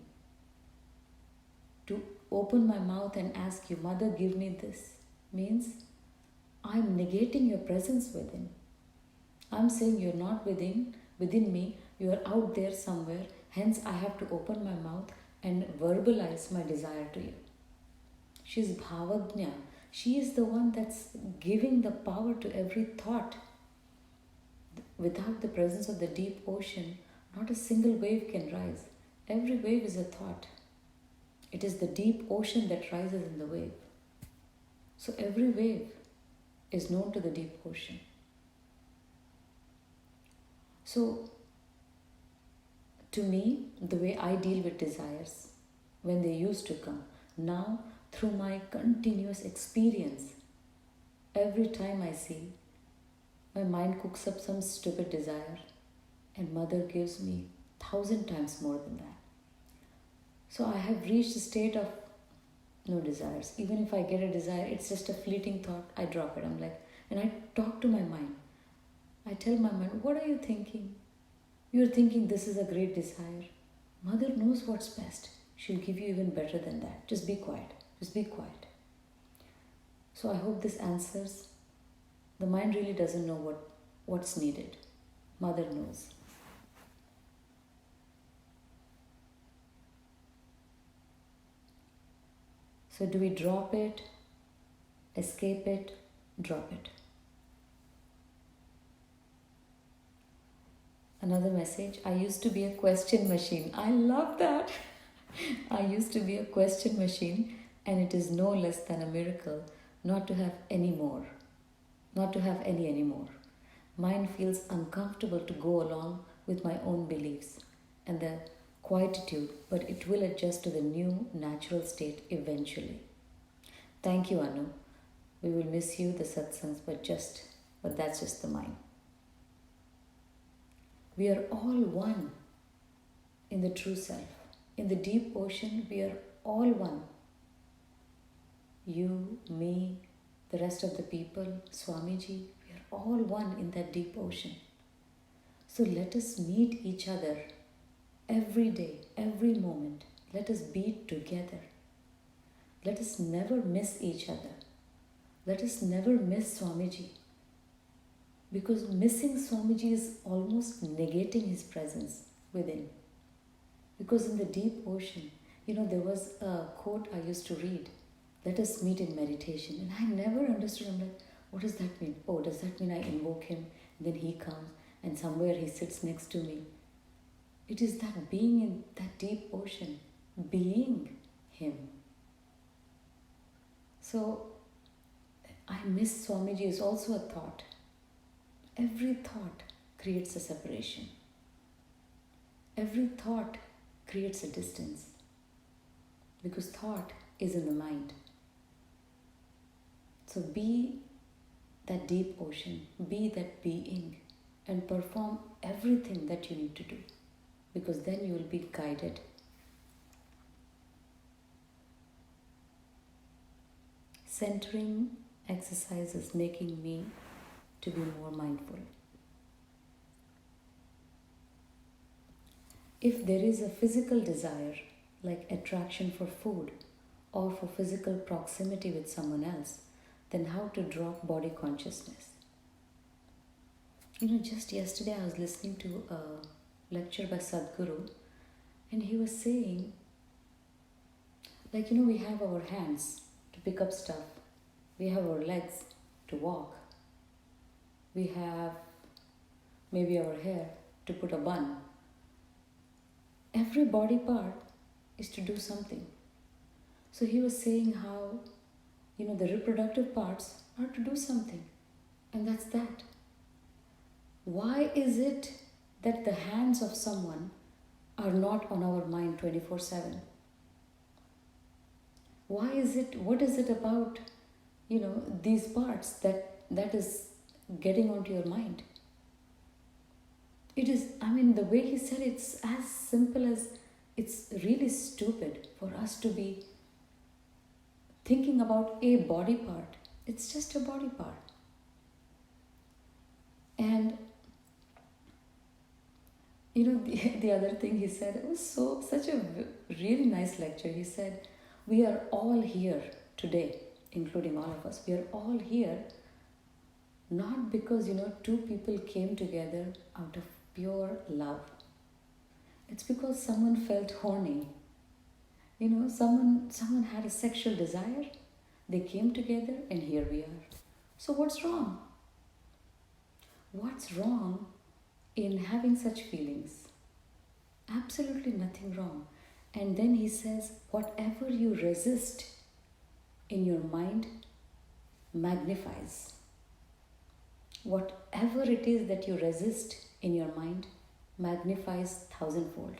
To open my mouth and ask you, Mother, give me this, means I'm negating your presence within. I'm saying you're not within me, you are out there somewhere, hence I have to open my mouth and verbalize my desire to you. She's Bhavagnya. She is the one that's giving the power to every thought. Without the presence of the deep ocean, not a single wave can rise. Every wave is a thought. It is the deep ocean that rises in the wave. So every wave is known to the deep ocean. So, to me, the way I deal with desires, when they used to come, now through my continuous experience, every time I see, my mind cooks up some stupid desire and mother gives me 1,000 times more than that. So I have reached a state of no desires. Even if I get a desire, it's just a fleeting thought, I drop it. I'm like, and I talk to my mind. I tell my mind, what are you thinking? You're thinking this is a great desire. Mother knows what's best. She'll give you even better than that. Just be quiet. Just be quiet. So I hope this answers. The mind really doesn't know what's needed. Mother knows. So do we drop it, escape it, drop it? Another message, I used to be a question machine. I love that. I used to be a question machine, and it is no less than a miracle not to have any more. Not to have any anymore. Mine feels uncomfortable to go along with my own beliefs and the quietude, but it will adjust to the new natural state eventually. Thank you, Anu. We will miss you, the satsangs, but that's just the mind. We are all one in the true self. In the deep ocean, we are all one. You, me, the rest of the people, Swamiji, we are all one in that deep ocean. So let us meet each other every day, every moment. Let us be together. Let us never miss each other. Let us never miss Swamiji. Because missing Swamiji is almost negating his presence within. Because in the deep ocean, there was a quote I used to read, let us meet in meditation. And I never understood. I'm like, what does that mean? Oh, does that mean I invoke him, and then he comes, and somewhere he sits next to me? It is that being in that deep ocean, being him. So, I miss Swamiji is also a thought. Every thought creates a separation. Every thought creates a distance because thought is in the mind. So be that deep ocean, be that being, and perform everything that you need to do because then you will be guided. Centering exercise is making me to be more mindful. If there is a physical desire, like attraction for food or for physical proximity with someone else, then how to drop body consciousness? Just yesterday I was listening to a lecture by Sadhguru, and he was saying, we have our hands to pick up stuff, we have our legs to walk, we have maybe our hair to put a bun. Every body part is to do something. So he was saying how, the reproductive parts are to do something, and that's that. Why is it that the hands of someone are not on our mind 24/7? Why is it, what is it about, these parts that is getting onto your mind? It is, the way he said it's as simple as, it's really stupid for us to be thinking about a body part. It's just a body part. And the other thing he said, it was such a really nice lecture. He said, we are all here today, including all of us. We are all here not because, two people came together out of pure love. It's because someone felt horny. Someone had a sexual desire. They came together and here we are. So what's wrong? What's wrong in having such feelings? Absolutely nothing wrong. And then he says, whatever you resist in your mind magnifies. Whatever it is that you resist in your mind magnifies thousandfold.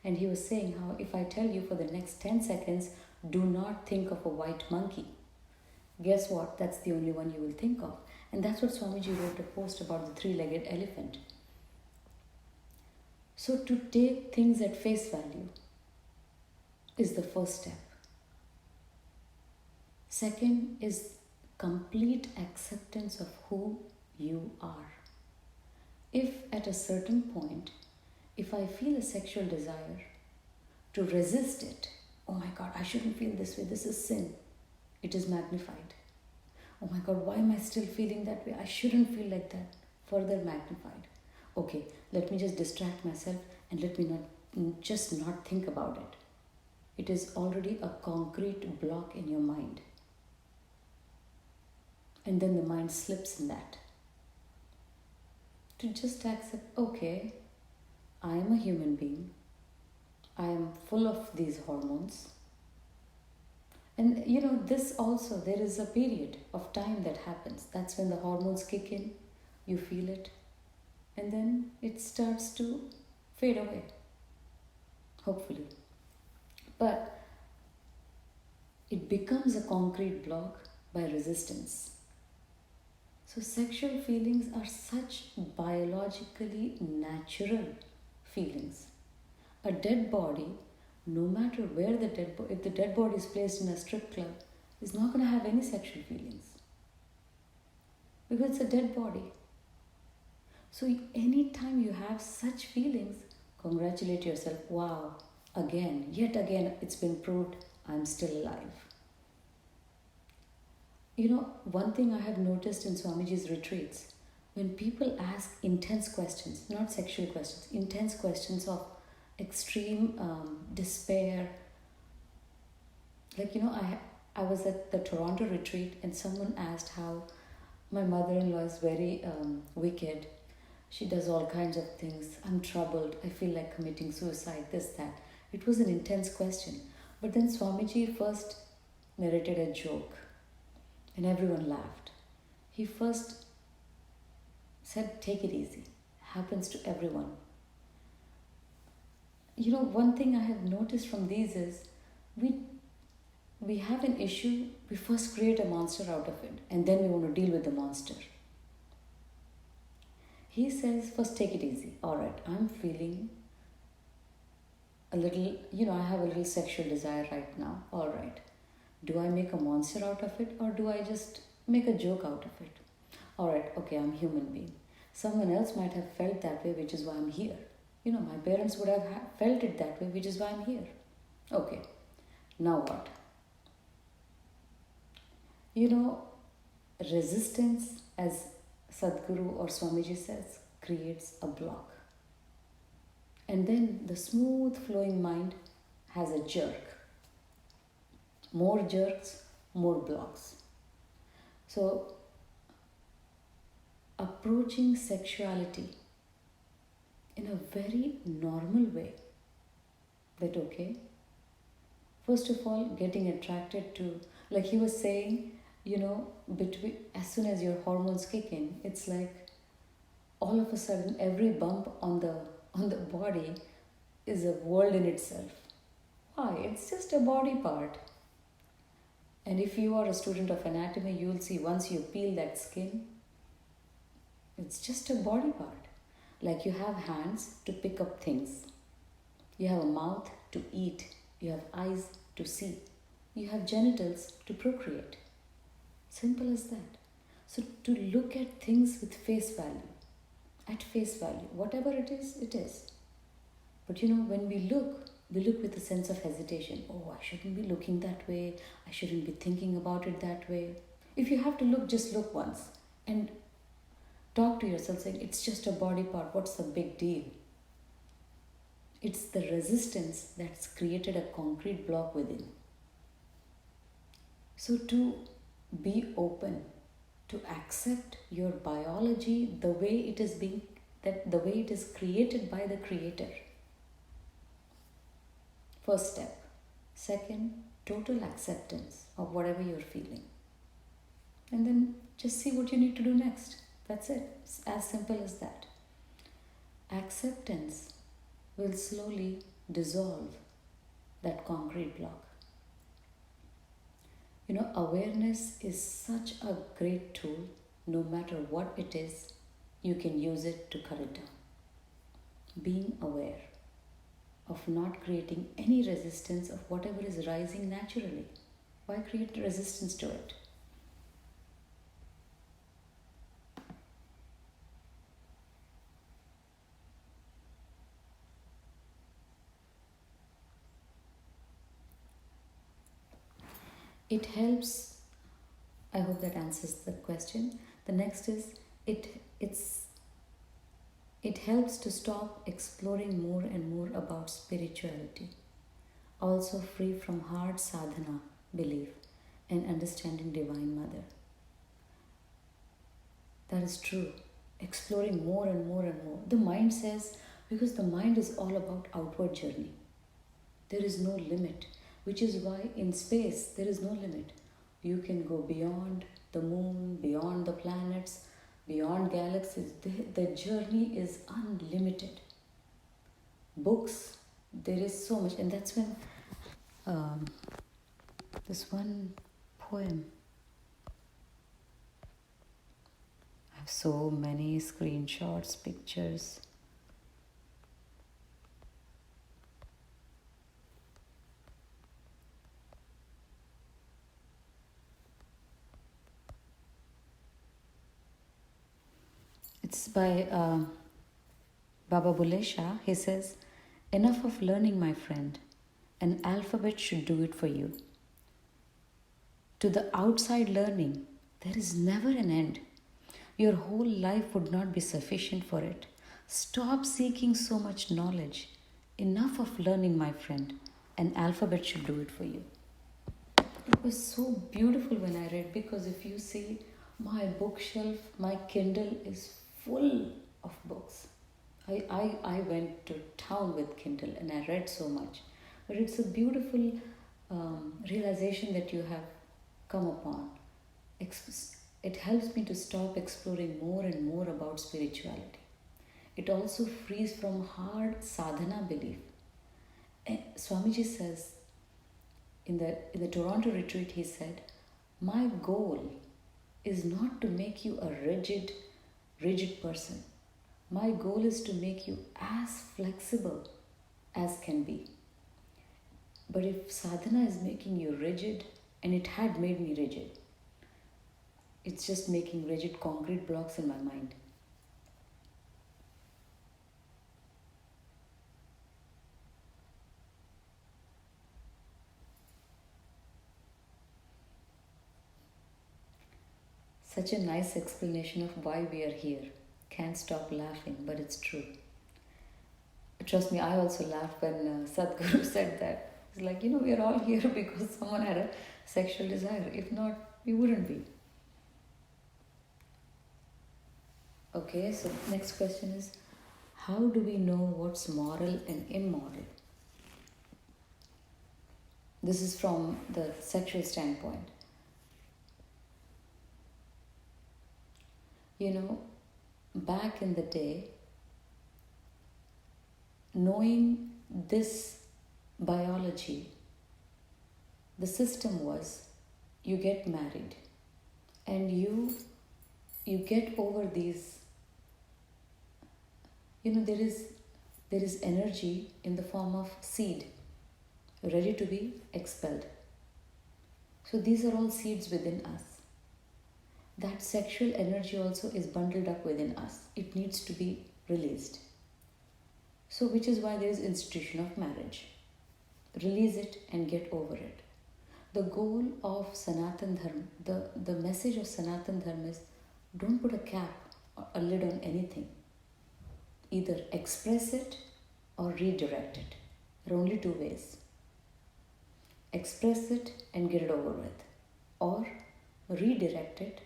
And he was saying how if I tell you for the next 10 seconds, do not think of a white monkey, guess what? That's the only one you will think of. And that's what Swamiji wrote a post about the three-legged elephant. So to take things at face value is the first step. Second is complete acceptance of who you are. If at a certain point, if I feel a sexual desire, to resist it, oh my God, I shouldn't feel this way, this is sin, it is magnified. Oh my God, why am I still feeling that way? I shouldn't feel like that, further magnified. Okay, let me just distract myself and let me not think about it. It is already a concrete block in your mind. And then the mind slips in that. To just accept, okay, I am a human being. I am full of these hormones. And this also, there is a period of time that happens. That's when the hormones kick in, you feel it, and then it starts to fade away, hopefully. But it becomes a concrete block by resistance. So sexual feelings are such biologically natural feelings. A dead body, no matter where if the dead body is placed in a strip club, is not going to have any sexual feelings. Because it's a dead body. So anytime you have such feelings, congratulate yourself. Wow, yet again, it's been proved I'm still alive. One thing I have noticed in Swamiji's retreats, when people ask intense questions, not sexual questions, intense questions of extreme despair. I was at the Toronto retreat and someone asked how my mother-in-law is very wicked. She does all kinds of things. I'm troubled. I feel like committing suicide, this, that. It was an intense question. But then Swamiji first narrated a joke and everyone laughed. He first said, take it easy. happens to everyone. One thing I have noticed from these is we we have an issue, we first create a monster out of it, and then we want to deal with the monster. He says, first take it easy. All right, I'm feeling a little, I have a little sexual desire right now. All right. Do I make a monster out of it or do I just make a joke out of it? All right, okay, I'm a human being. Someone else might have felt that way, which is why I'm here. My parents would have felt it that way, which is why I'm here. Okay, now what? Resistance, as Sadhguru or Swamiji says, creates a block. And then the smooth flowing mind has a jerk. More jerks, more blocks. So, approaching sexuality in a very normal way. That okay? First of all, getting attracted to, like he was saying, between as soon as your hormones kick in, it's like all of a sudden every bump on the body is a world in itself. Why? It's just a body part. And if you are a student of anatomy, you will see once you peel that skin, it's just a body part. Like you have hands to pick up things. You have a mouth to eat. You have eyes to see. You have genitals to procreate. Simple as that. So to look at things with face value, at face value, whatever it is, it is. But when we look with a sense of hesitation. Oh, I shouldn't be looking that way. I shouldn't be thinking about it that way. If you have to look, just look once and talk to yourself saying, it's just a body part. What's the big deal? It's the resistance that's created a concrete block within. So to be open, to accept your biology the way it is the way it is created by the Creator. First step. Second, total acceptance of whatever you're feeling. And then just see what you need to do next. That's it. It's as simple as that. Acceptance will slowly dissolve that concrete block. Awareness is such a great tool. No matter what it is, you can use it to cut it down. Being aware of not creating any resistance of whatever is rising naturally. Why create resistance to it? It helps. I hope that answers the question. The next is it helps to stop exploring more and more about spirituality. Also free from hard sadhana belief and understanding Divine Mother. That is true. Exploring more and more and more. The mind says, because the mind is all about outward journey. There is no limit, which is why in space there is no limit. You can go beyond the moon, beyond the planets, beyond galaxies. The journey is unlimited. Books, there is so much. And that's when this one poem, I have so many screenshots, pictures. It's by Baba Bulle Shah. He says, enough of learning, my friend. An alphabet should do it for you. To the outside learning, there is never an end. Your whole life would not be sufficient for it. Stop seeking so much knowledge. Enough of learning, my friend. An alphabet should do it for you. It was so beautiful when I read, because if you see my bookshelf, my Kindle is full of books. I went to town with Kindle and I read so much. But it's a beautiful realization that you have come upon. It helps me to stop exploring more and more about spirituality. it also frees from hard sadhana belief. And Swamiji says in the Toronto retreat, he said, "My goal is not to make you a rigid person. My goal is to make you as flexible as can be." But if sadhana is making you rigid, and it had made me rigid, it's just making rigid concrete blocks in my mind. Such a nice explanation of why we are here. Can't stop laughing, but it's true. Trust me, I also laughed when Sadhguru said that. It's like, we are all here because someone had a sexual desire. If not, we wouldn't be. Okay, so next question is, how do we know what's moral and immoral? This is from the sexual standpoint. Back in the day, knowing this biology, the system was you get married and you get over these, there is energy in the form of seed ready to be expelled. So these are all seeds within us. That sexual energy also is bundled up within us. It needs to be released. So which is why there is institution of marriage. Release it and get over it. The goal of Sanatan Dharma, the message of Sanatan Dharma is, don't put a cap or a lid on anything. Either express it or redirect it. There are only two ways. Express it and get it over with, or redirect it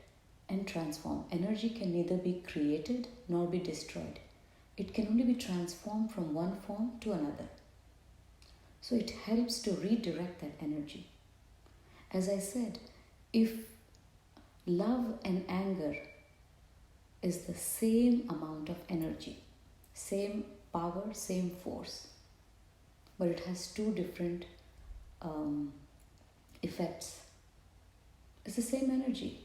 and transform. Energy can neither be created nor be destroyed. It can only be transformed from one form to another. So it helps to redirect that energy. As I said, if love and anger is the same amount of energy, same power, same force, but it has two different effects. It's the same energy,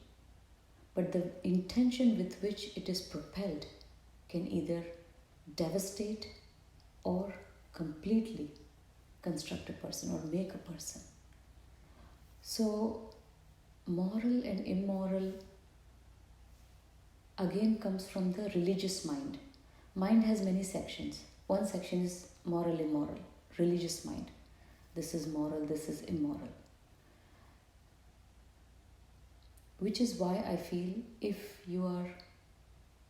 but the intention with which it is propelled can either devastate or completely construct a person or make a person. So moral and immoral again comes from the religious mind. Mind has many sections. One section is moral, immoral, religious mind. This is moral, this is immoral. Which is why I feel if you are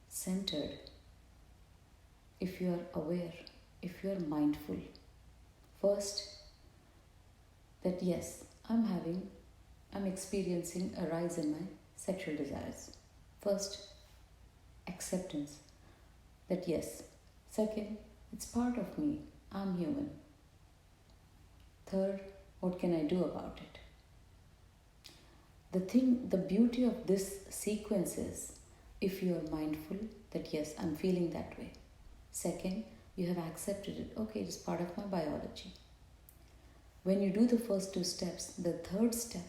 centered, if you are aware, if you are mindful, first, that yes, I'm experiencing a rise in my sexual desires. First, acceptance that yes. Second, it's part of me. I'm human. Third, what can I do about it? The beauty of this sequence is, if you are mindful that yes, I'm feeling that way. Second, you have accepted it. Okay, it's part of my biology. When you do the first two steps, the third step,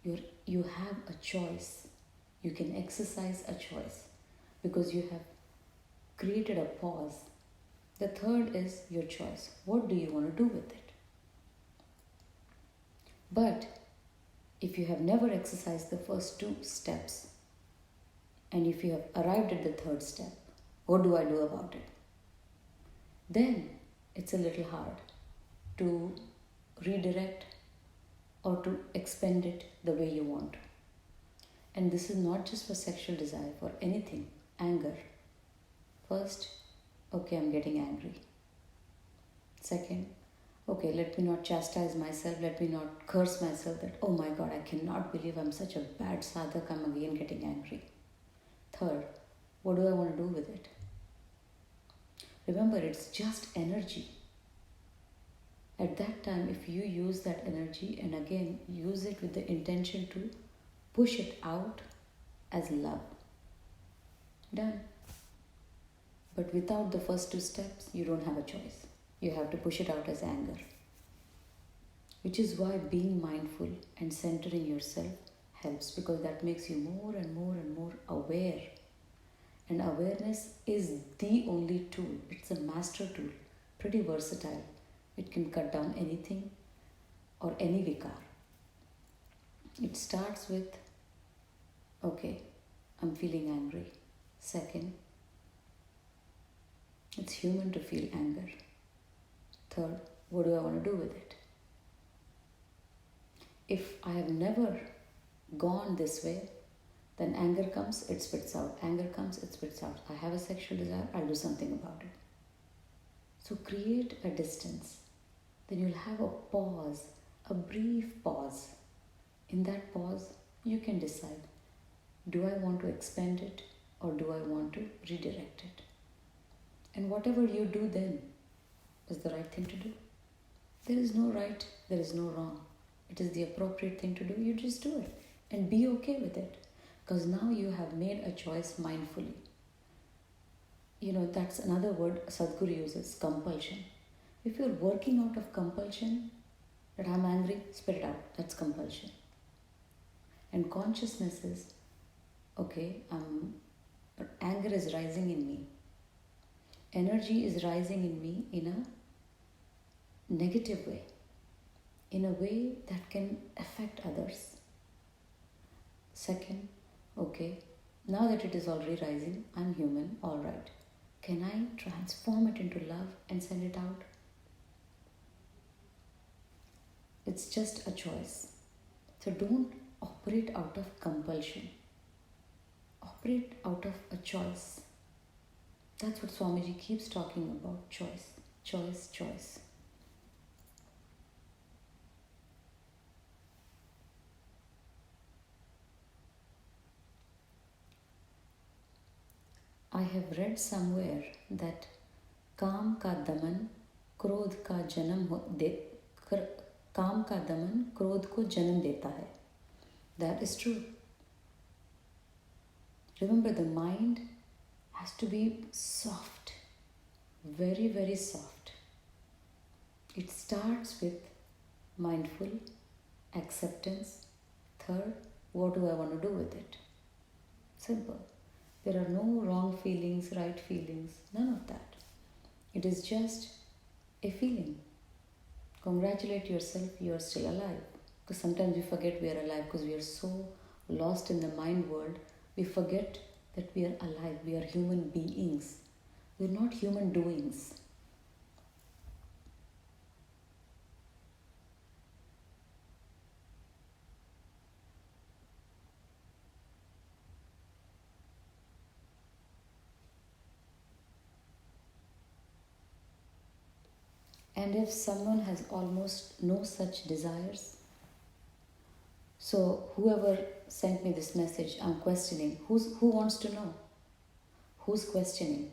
you have a choice. You can exercise a choice because you have created a pause. The third is your choice. What do you want to do with it? But if you have never exercised the first two steps, and if you have arrived at the third step, what do I do about it? Then it's a little hard to redirect or to expend it the way you want. And this is not just for sexual desire, for anything. Anger. First, okay, I'm getting angry. Second, okay, let me not chastise myself, let me not curse myself that, oh my God, I cannot believe I'm such a bad sadhak, I'm again getting angry. Third, what do I want to do with it? Remember, it's just energy. At that time, if you use that energy and again use it with the intention to push it out as love, done. But without the first two steps, you don't have a choice. You have to push it out as anger. Which is why being mindful and centering yourself helps, because that makes you more and more and more aware. And awareness is the only tool. It's a master tool, pretty versatile. It can cut down anything or any vikar. It starts with, okay, I'm feeling angry. Second, it's human to feel anger. Third, what do I want to do with it? If I have never gone this way, then anger comes, it spits out. Anger comes, it spits out. I have a sexual desire, I'll do something about it. So create a distance. Then you'll have a pause, a brief pause. In that pause, you can decide, do I want to expend it or do I want to redirect it? And whatever you do then is the right thing to do. There is no right, there is no wrong. It is the appropriate thing to do. You just do it and be okay with it. Because now you have made a choice mindfully. You know, that's another word Sadhguru uses, compulsion. If you're working out of compulsion, that I'm angry, spit it out. That's compulsion. And consciousness is, okay, anger is rising in me. Energy is rising in me in a negative way, in a way that can affect others. Second, okay, now that it is already rising, I'm human, all right. Can I transform it into love and send it out? It's just a choice. So don't operate out of compulsion. Operate out of a choice. That's what Swamiji keeps talking about, choice, choice, choice. I have read somewhere that काम का दमन क्रोध का जन्म काम का दमन क्रोध को जन्म देता है. That is true. Remember, the mind has to be soft, very, very soft. It starts with mindful acceptance. Third, what do I want to do with it? Simple. There are no wrong feelings, right feelings, none of that. It is just a feeling. Congratulate yourself, you are still alive. Because sometimes we forget we are alive because we are so lost in the mind world. We forget that we are alive, we are human beings. We are not human doings. And if someone has almost no such desires, so whoever sent me this message, I'm questioning. Who wants to know? Who's questioning?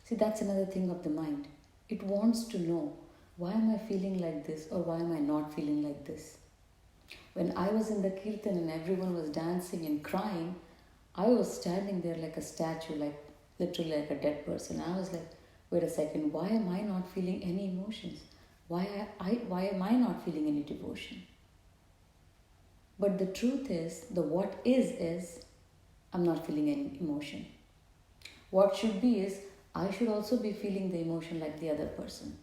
See, that's another thing of the mind. It wants to know, why am I feeling like this or why am I not feeling like this? When I was in the kirtan and everyone was dancing and crying, I was standing there like a statue, like literally like a dead person. I was like, wait a second, why am I not feeling any emotions? Why am I not feeling any devotion? But the truth is, the what is I'm not feeling any emotion. What should be is, I should also be feeling the emotion like the other person.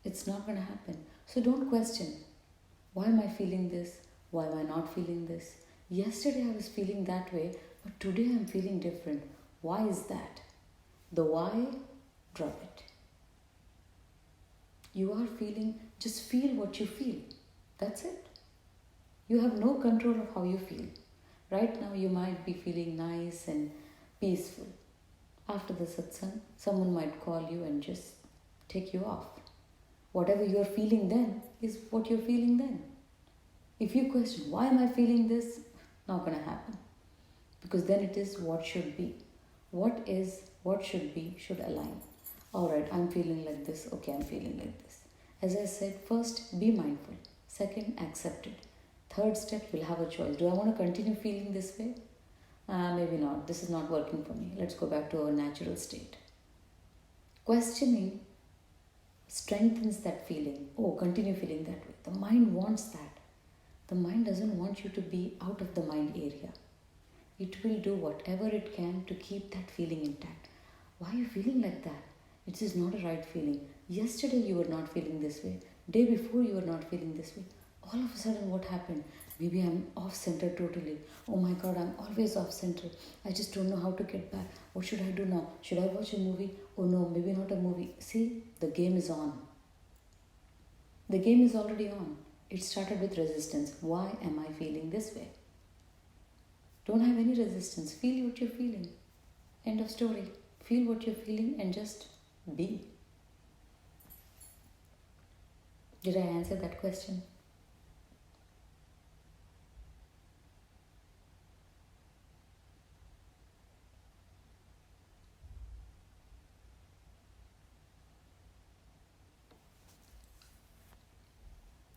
It's not going to happen. So don't question, why am I feeling this? Why am I not feeling this? Yesterday I was feeling that way, but today I'm feeling different. Why is that? The why, drop it. You are feeling, just feel what you feel. That's it. You have no control of how you feel. Right now you might be feeling nice and peaceful. After the satsang, someone might call you and just take you off. Whatever you're feeling then is what you're feeling then. If you question, why am I feeling this? Not going to happen. Because then it is what should be. What should be, should align. Alright, I'm feeling like this. Okay, I'm feeling like this. As I said, first, be mindful. Second, accept it. Third step, you'll have a choice. Do I want to continue feeling this way? Maybe not, this is not working for me, let's go back to our natural state. Questioning strengthens that feeling. Oh, continue feeling that way. The mind wants that. The mind doesn't want you to be out of the mind area. It will do whatever it can to keep that feeling intact. Why are you feeling like that? It is not a right feeling. Yesterday you were not feeling this way. Day before you were not feeling this way. All of a sudden what happened? Maybe I'm off center totally. Oh my god, I'm always off center. I just don't know how to get back. What should I do now? Should I watch a movie? Oh no, maybe not a movie. See, the game is on. The game is already on. It started with resistance. Why am I feeling this way? Don't have any resistance. Feel what you're feeling. End of story. Feel what you're feeling and just be. Did I answer that question?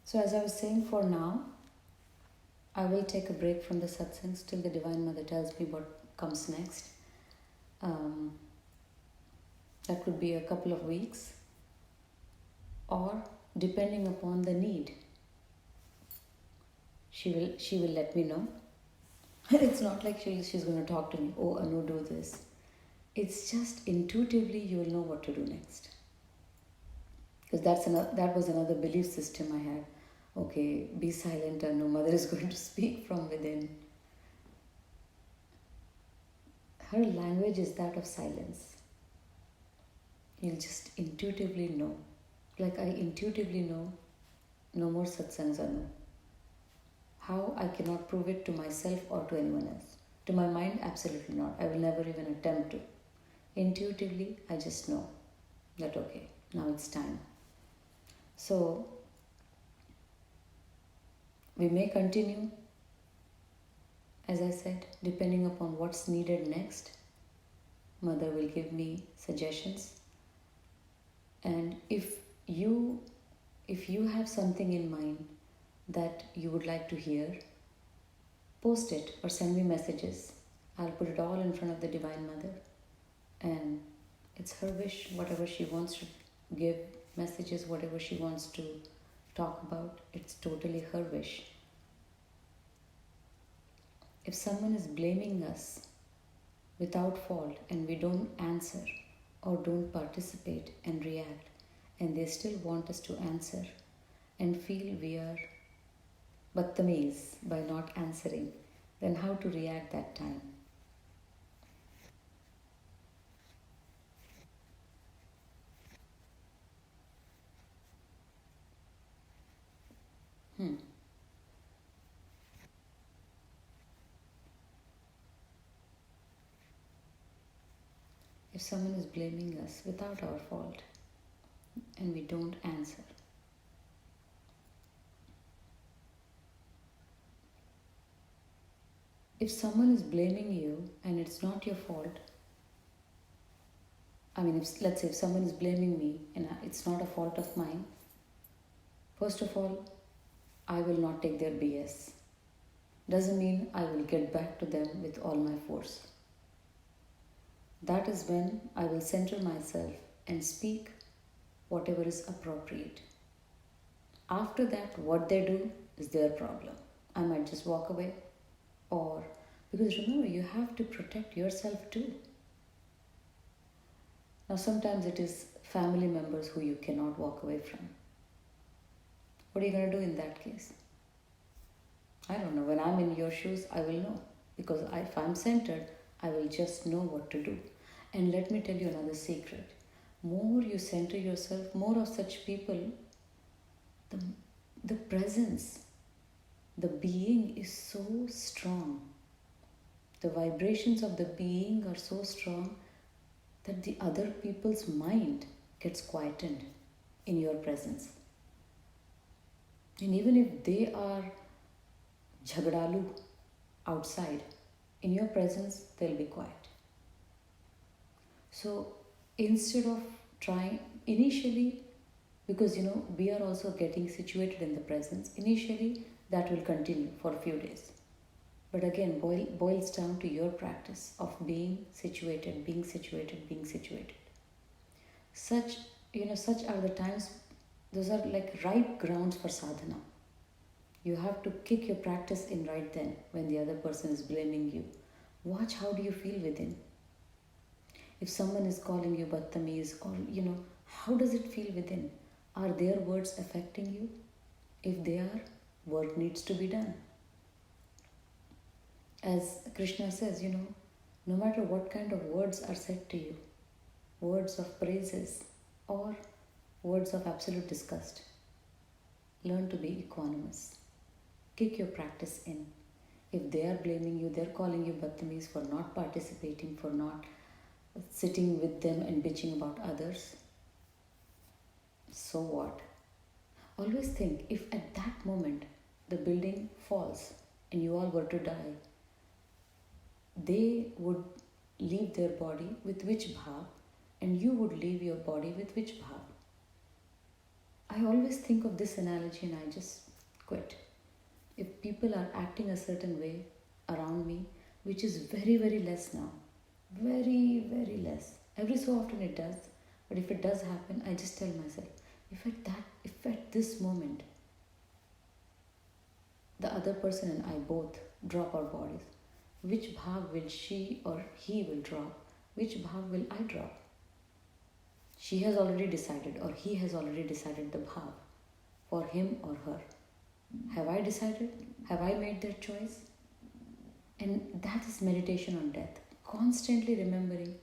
So, as I was saying, for now, I will take a break from the satsangs till the Divine Mother tells me what comes next. That could be a couple of weeks, or depending upon the need, she will let me know. It's not like she's going to talk to me. Oh, Anu, do this. It's just intuitively you will know what to do next. Because that was another belief system I had. Okay, be silent, Anu. Mother is going to speak from within. Her language is that of silence. You'll just intuitively know. Like I intuitively know, no more satsangs, Anu. How? I cannot prove it to myself or to anyone else. To my mind, absolutely not. I will never even attempt to. Intuitively, I just know that okay, now it's time. So, we may continue, as I said, depending upon what's needed next. Mother will give me suggestions. And if you have something in mind that you would like to hear, post it or send me messages. I'll put it all in front of the Divine Mother. And it's her wish, whatever she wants to give messages, whatever she wants to talk about, it's totally her wish. If someone is blaming us without fault and we don't answer or don't participate and react, and they still want us to answer and feel we are badtameez by not answering, then how to react that time? If someone is blaming us without our fault and we don't answer, if someone is blaming you and it's not your fault, let's say if someone is blaming me and it's not a fault of mine, first of all, I will not take their BS. Doesn't mean I will get back to them with all my force. That is when I will center myself and speak whatever is appropriate. After that, what they do is their problem. I might just walk away, or because remember, you have to protect yourself too. Now, sometimes it is family members who you cannot walk away from. What are you going to do in that case? I don't know. When I'm in your shoes, I will know. Because if I'm centered, I will just know what to do. And let me tell you another secret. More you center yourself, more of such people, the presence, the being is so strong. The vibrations of the being are so strong that the other people's mind gets quietened in your presence. And even if they are jhagadalu outside, in your presence, they'll be quiet. So instead of trying, initially, because we are also getting situated in the presence, initially that will continue for a few days. But again, boils down to your practice of being situated, being situated, being situated. Such, such are the times, those are like ripe grounds for sadhana. You have to kick your practice in right then when the other person is blaming you. Watch how do you feel within. If someone is calling you battameez, or how does it feel within? Are their words affecting you? If they are, work needs to be done. As Krishna says, no matter what kind of words are said to you, words of praises or words of absolute disgust, learn to be equanimous. Kick your practice in. If they are blaming you, they're calling you battameez for not participating, for not sitting with them and bitching about others, so what? Always think, if at that moment the building falls and you all were to die, they would leave their body with which bhav, and you would leave your body with which bhav? I always think of this analogy and I just quit. If people are acting a certain way around me, which is very, very less now, very, very less. Every so often it does, but if it does happen, I just tell myself, if at this moment the other person and I both drop our bodies, which bhav will she or he will drop? Which bhav will I drop? She has already decided, or he has already decided the bhav for him or her. Have I decided? Have I made that choice? And that is meditation on death. Constantly remembering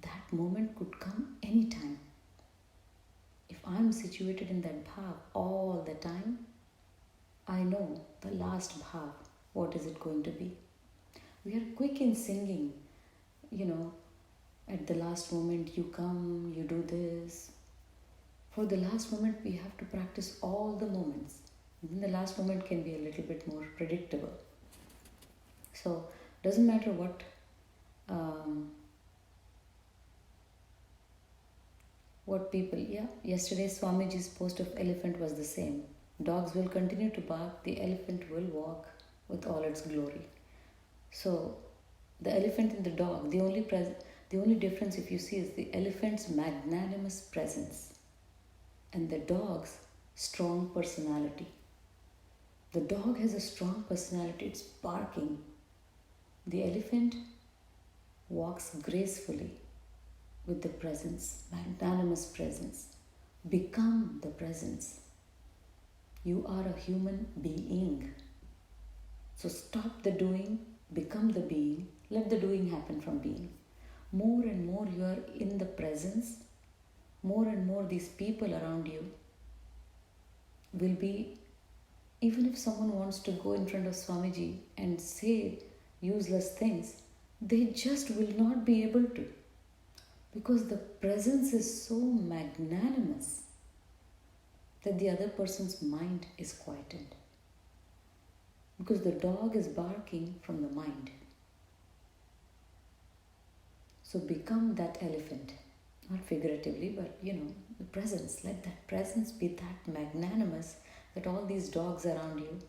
that moment could come anytime. If I'm situated in that bhav all the time, I know the last bhav, what is it going to be? We are quick in singing, at the last moment you come, you do this. For the last moment, we have to practice all the moments. Then the last moment can be a little bit more predictable. So, doesn't matter what people, yesterday Swamiji's post of elephant was the same. Dogs will continue to bark, the elephant will walk with all its glory. So, the elephant and the dog, the only difference, if you see, is the elephant's magnanimous presence and the dog's strong personality. The dog has a strong personality, it's barking. The elephant walks gracefully with the presence, magnanimous presence. Become the presence. You are a human being. So stop the doing, become the being, let the doing happen from being. More and more you are in the presence, more and more these people around you will be, even if someone wants to go in front of Swamiji and say useless things, they just will not be able to. Because the presence is so magnanimous that the other person's mind is quietened. Because the dog is barking from the mind. So become that elephant. Not figuratively, but the presence. Let that presence be that magnanimous that all these dogs around you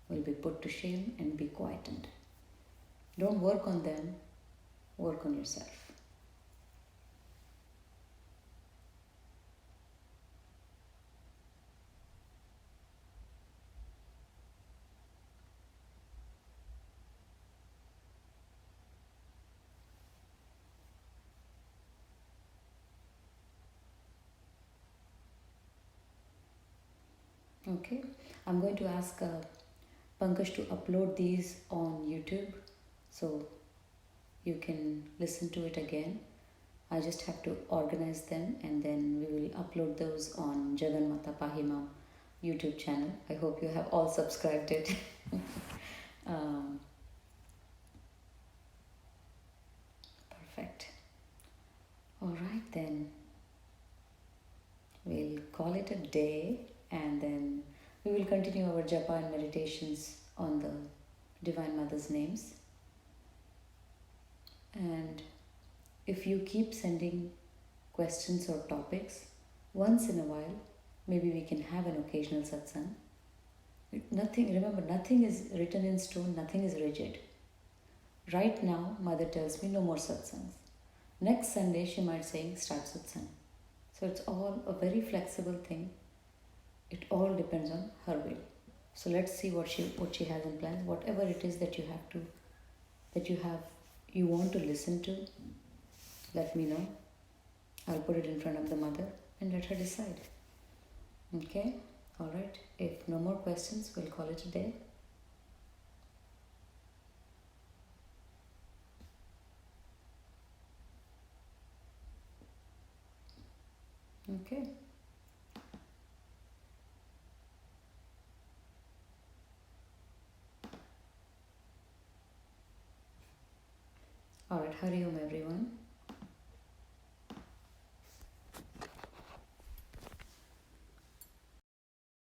will be put to shame and be quietened. Don't work on them, work on yourself. Okay, I'm going to ask Pankaj to upload these on YouTube so you can listen to it again. I just have to organize them and then we will upload those on Jagannatha Pahimam YouTube channel. I hope you have all subscribed it. Perfect. All right then. We'll call it a day and then we will continue our japa and meditations on the Divine Mother's names. And if you keep sending questions or topics, once in a while, maybe we can have an occasional satsang. Nothing, remember, nothing is written in stone, nothing is rigid. Right now, mother tells me no more satsangs. Next Sunday, she might say start satsang. So it's all a very flexible thing. It all depends on her will. So let's see what she has in plans. Whatever it is that you have to, that you want to listen to, let me know. I'll put it in front of the mother and let her decide. Okay? Alright. If no more questions, we'll call it a day. Okay. Alright, Hari Om everyone.